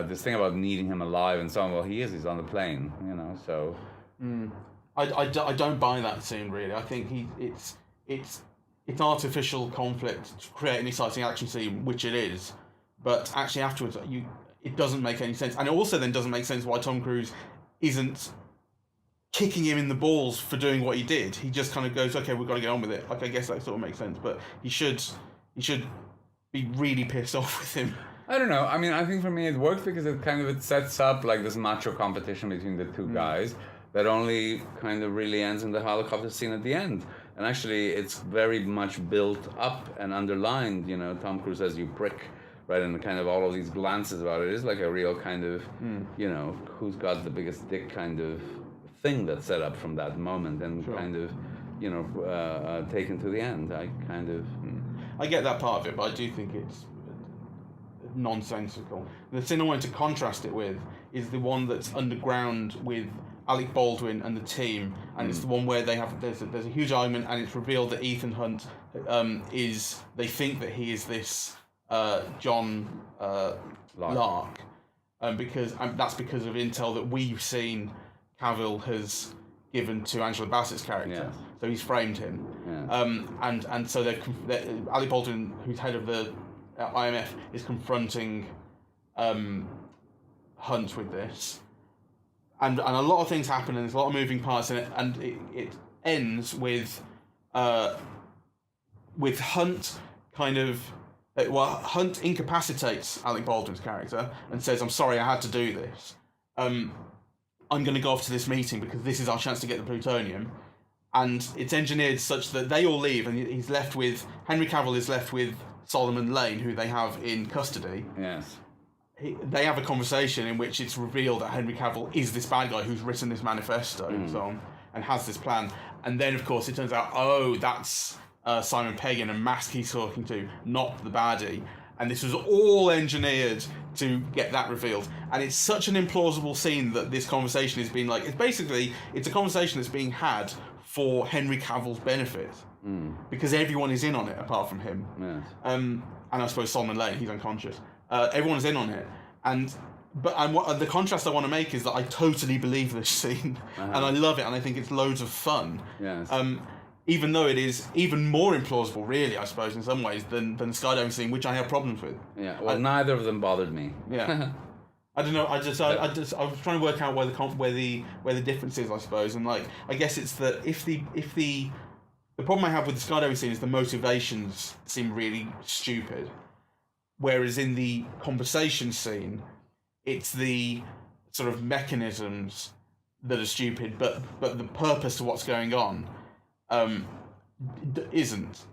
this thing about needing him alive and so on. Well, he's on the plane, you know. So I don't buy that scene really. I think it's artificial conflict to create an exciting action scene, which it is, but actually afterwards it doesn't make any sense, and it also then doesn't make sense why Tom Cruise isn't kicking him in the balls for doing what he did. He just kind of goes, okay, we've got to get on with it. Like, I guess that sort of makes sense, but he should be really pissed off with him. I don't know. I mean, I think for me it works because it sets up like this macho competition between the two guys that only kind of really ends in the helicopter scene at the end. And actually, it's very much built up and underlined. You know, Tom Cruise says, "You prick," right? And kind of all of these glances about it is like a real kind of, you know, who's got the biggest dick kind of thing that's set up from that moment and kind of, you know, taken to the end. I get that part of it, but I do think it's nonsensical. The thing I wanted to contrast it with is the one that's underground with Alec Baldwin and the team, and it's the one where there's a huge argument, and it's revealed that Ethan Hunt they think that he is this John Lark, because that's because of intel that we've seen Cavill has given to Angela Bassett's character. Yes. So he's framed him, and so Alec Baldwin, who's head of the IMF, is confronting Hunt with this, and a lot of things happen, and there's a lot of moving parts in it, and it ends with Hunt kind of Hunt incapacitates Alec Baldwin's character and says, "I'm sorry, I had to do this. I'm going to go off to this meeting because this is our chance to get the plutonium." And it's engineered such that they all leave, and Henry Cavill is left with Solomon Lane, who they have in custody. Yes. They have a conversation in which it's revealed that Henry Cavill is this bad guy who's written this manifesto and so on, and has this plan. And then, of course, it turns out, that's Simon Pegg in a mask he's talking to, not the baddie. And this was all engineered to get that revealed. And it's such an implausible scene that this conversation is being like... It's a conversation that's being had for Henry Cavill's benefit. Because everyone is in on it, apart from him. Yes. And I suppose Solomon Lane, he's unconscious. Everyone's in on it. And what the contrast I want to make is that I totally believe this scene. And I love it, and I think it's loads of fun. Yes. Even though it is even more implausible, really, I suppose, in some ways, than the skydiving scene, which I have problems with. Yeah, well, neither of them bothered me. Yeah. I don't know. I was trying to work out where the difference is, I suppose, and like I guess it's that if the problem I have with the skydiving scene is the motivations seem really stupid, whereas in the conversation scene, it's the sort of mechanisms that are stupid, but the purpose of what's going on isn't.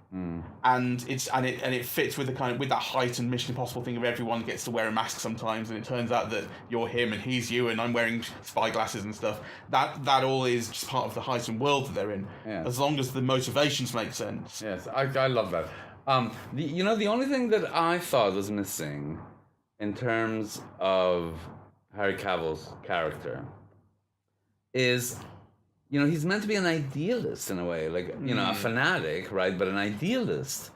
And it fits with with that heightened Mission Impossible thing of everyone gets to wear a mask sometimes, and it turns out that you're him and he's you, and I'm wearing spy glasses and stuff. That all is just part of the heightened world that they're in. Yes. As long as the motivations make sense. Yes, I love that. The only thing that I thought was missing in terms of Harry Cavill's character is, he's meant to be an idealist in a way, like, a fanatic, right? But an idealist,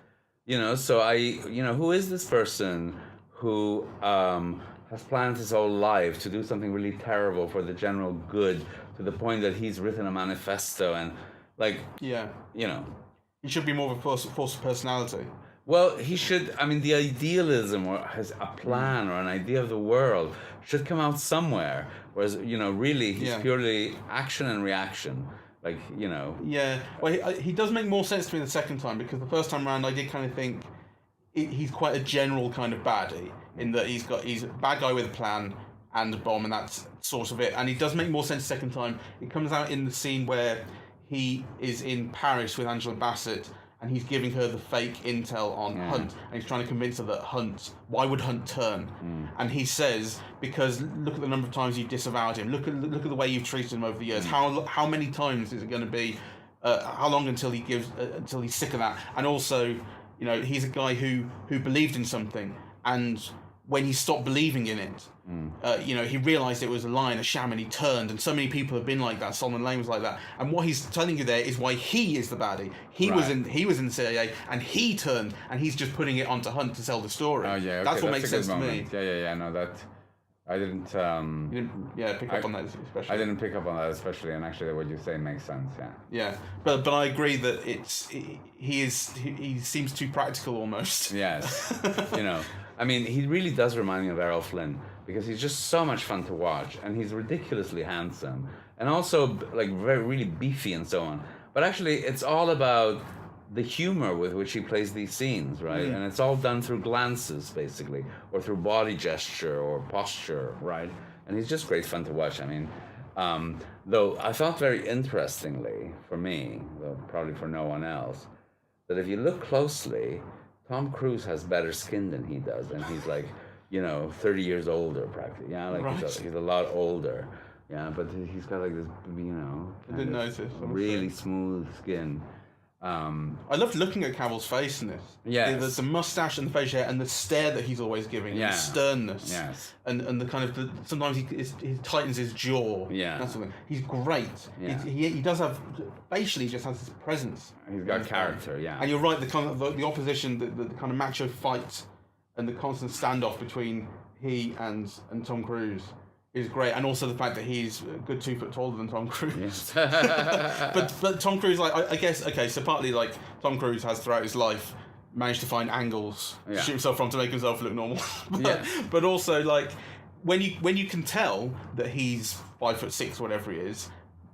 so who is this person who has planned his whole life to do something really terrible for the general good, to the point that he's written a manifesto and, like, He should be more of a force of personality. Well, he should. I mean, the idealism or has a plan or an idea of the world should come out somewhere. Whereas, really, he's purely action and reaction. Like, Yeah. Well, he does make more sense to me the second time, because the first time around I did kind of think he's quite a general kind of baddie, in that he's a bad guy with a plan and a bomb, and that's sort of it. And he does make more sense the second time. It comes out in the scene where he is in Paris with Angela Bassett, and he's giving her the fake intel on Hunt, and he's trying to convince her that why would Hunt turn? And he says, because look at the number of times you've disavowed him, look at the way you've treated him over the years, how many times is it going to be, how long until he's sick of that? And also, he's a guy who believed in something, and when he stopped believing in it, he realised it was a lie and a sham, and he turned. And so many people have been like that. Solomon Lane was like that. And what he's telling you there is why he is the baddie. He was in the CIA, and he turned, and he's just putting it onto Hunt to sell the story. Oh yeah, okay. That's what makes sense to me. Yeah. No, that. I didn't. You didn't, pick up on that especially. I didn't pick up on that especially, and actually, what you say makes sense. Yeah. Yeah, but I agree that he seems too practical almost. Yes. I mean, he really does remind me of Errol Flynn because he's just so much fun to watch, and he's ridiculously handsome, and also like really beefy and so on. But actually, it's all about the humor with which he plays these scenes, right? And it's all done through glances, basically, or through body gesture or posture, right? And he's just great fun to watch. I mean, though I thought very interestingly, for me, though probably for no one else, that if you look closely, Tom Cruise has better skin than he does, and he's like, 30 years older practically. Yeah, like Right. he's a lot older. Yeah, but he's got like this, I didn't notice. really smooth skin. I loved looking at Cavill's face in this. Yes. There's the mustache and the facial hair and the stare that he's always giving, and the sternness. Yes. And the kind of sometimes he tightens his jaw. Yeah. That's something. He's great. Yeah. He does have facially, he just has this presence. He's got character, yeah. And you're right. The kind of the opposition, the kind of macho fight, and the constant standoff between he and Tom Cruise is great, and also the fact that he's a good 2 foot taller than Tom Cruise. Yes. but Tom Cruise, like I guess, okay, so partly like Tom Cruise has throughout his life managed to find angles to shoot himself from to make himself look normal. But also like when you can tell that he's 5'6" whatever he is,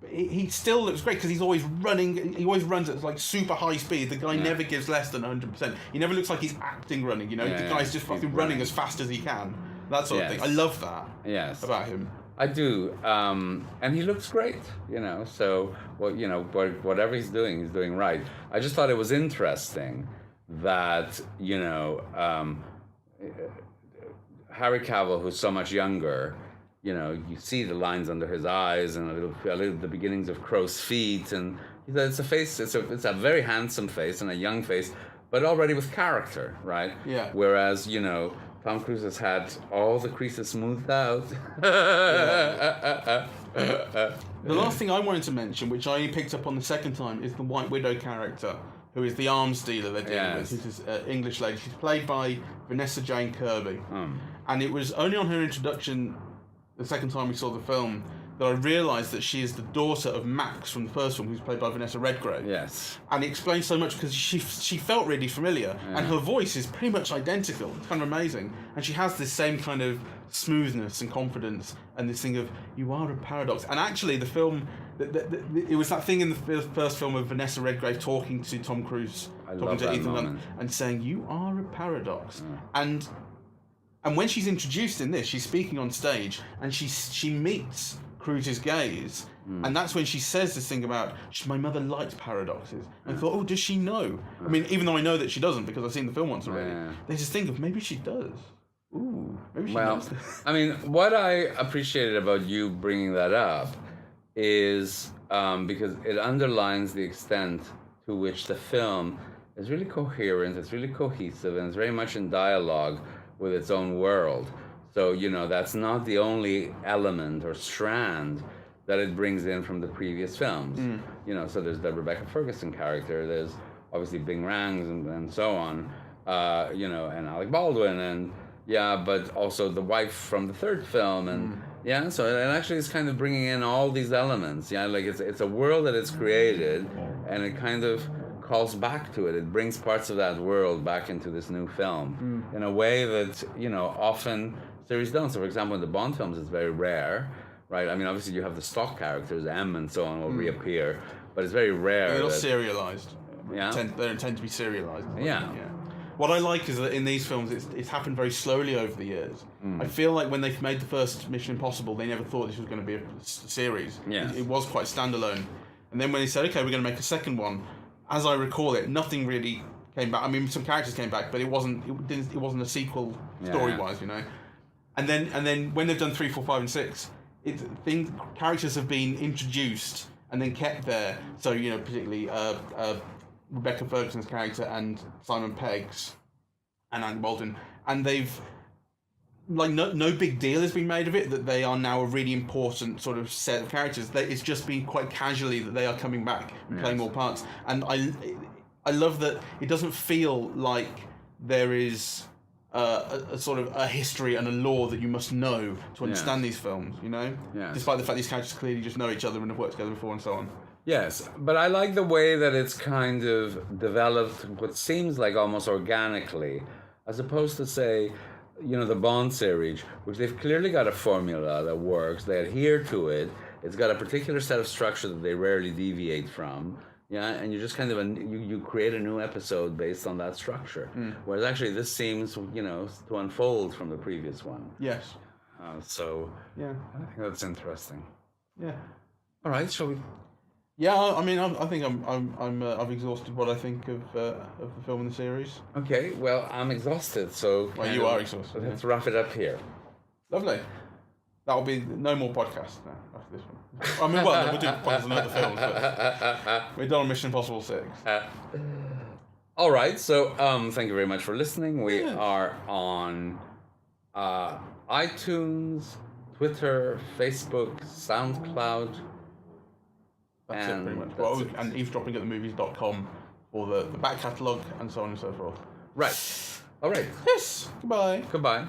he still looks great because he's always running. He always runs at like super high speed. The guy never gives less than 100%. He never looks like he's acting running. The guy's just fucking running as fast as he can. That sort of thing. I love that. Yes. About him. I do, and he looks great. So whatever he's doing right. I just thought it was interesting that Harry Cavill, who's so much younger. You see the lines under his eyes and a little the beginnings of crow's feet, and it's a face. It's a very handsome face and a young face, but already with character, right? Yeah. Whereas Tom Cruise has had all the creases smoothed out. The last thing I wanted to mention, which I only picked up on the second time, is the White Widow character, who is the arms dealer they're dealing with. She's this English lady. She's played by Vanessa Jane Kirby. And it was only on her introduction, the second time we saw the film, that I realised that she is the daughter of Max from the first film, who's played by Vanessa Redgrave. Yes. And it explains so much because she felt really familiar, and her voice is pretty much identical. It's kind of amazing. And she has this same kind of smoothness and confidence, and this thing of, you are a paradox. And actually the film, it was that thing in the first film of Vanessa Redgrave talking to Tom Cruise, talking to Ethan Hunt, and saying, you are a paradox. And when she's introduced in this, she's speaking on stage, and she meets Cruise's gaze, and that's when she says this thing about, my mother liked paradoxes. And I thought, oh, does she know? I mean, even though I know that she doesn't because I've seen the film once already, there's this thing of maybe she does. Ooh, maybe she knows this. I mean, what I appreciated about you bringing that up is because it underlines the extent to which the film is really coherent, it's really cohesive, and it's very much in dialogue with its own world. So, that's not the only element or strand that it brings in from the previous films. So there's the Rebecca Ferguson character, there's obviously Bing Rangs and so on, and Alec Baldwin, but also the wife from the third film, and so it actually is kind of bringing in all these elements. Like it's a world that it's created, and it kind of calls back to it. It brings parts of that world back into this new film in a way that, often series don't. So, for example, in the Bond films, it's very rare, right? I mean, obviously, you have the stock characters, M and so on, will reappear, but it's very rare. They're not serialized. Yeah. They tend to be serialized. Yeah. What I like is that in these films, it's happened very slowly over the years. I feel like when they made the first Mission Impossible, they never thought this was going to be a series. Yes. It was quite standalone. And then when they said, okay, we're going to make a second one, as I recall it, nothing really came back. I mean, some characters came back, but it wasn't a sequel story-wise, And then when they've done 3, 4, 5, and 6, characters have been introduced and then kept there. So particularly Rebecca Ferguson's character and Simon Pegg's and Alec Baldwin, and they've no big deal has been made of it that they are now a really important sort of set of characters. It's just been quite casually that they are coming back and playing more parts, and I love that it doesn't feel like there is a sort of a history and a lore that you must know to understand these films, you know? Yes. Despite the fact these characters clearly just know each other and have worked together before and so on. Yes, but I like the way that it's kind of developed what seems like almost organically, as opposed to, say, the Bond series, which they've clearly got a formula that works, they adhere to it, it's got a particular set of structure that they rarely deviate from, and you just kind of, you create a new episode based on that structure. Whereas actually this seems, to unfold from the previous one. Yes. So, yeah, I think that's interesting. Yeah. All right, shall we... Yeah, I mean, I think I've exhausted what I think of the film and the series. Okay, well, I'm exhausted, so... Well, you are exhausted. Let's wrap it up here. Lovely. That'll be no more podcasts now after this one. I mean, well, we'll do podcasts on other films, but we're done on Mission Impossible 6. All right, so thank you very much for listening. We are on iTunes, Twitter, Facebook, SoundCloud. That's it, pretty much. Well, and eavesdropping@themovies.com for the back catalogue and so on and so forth. Right. All right. Yes. Goodbye. Goodbye.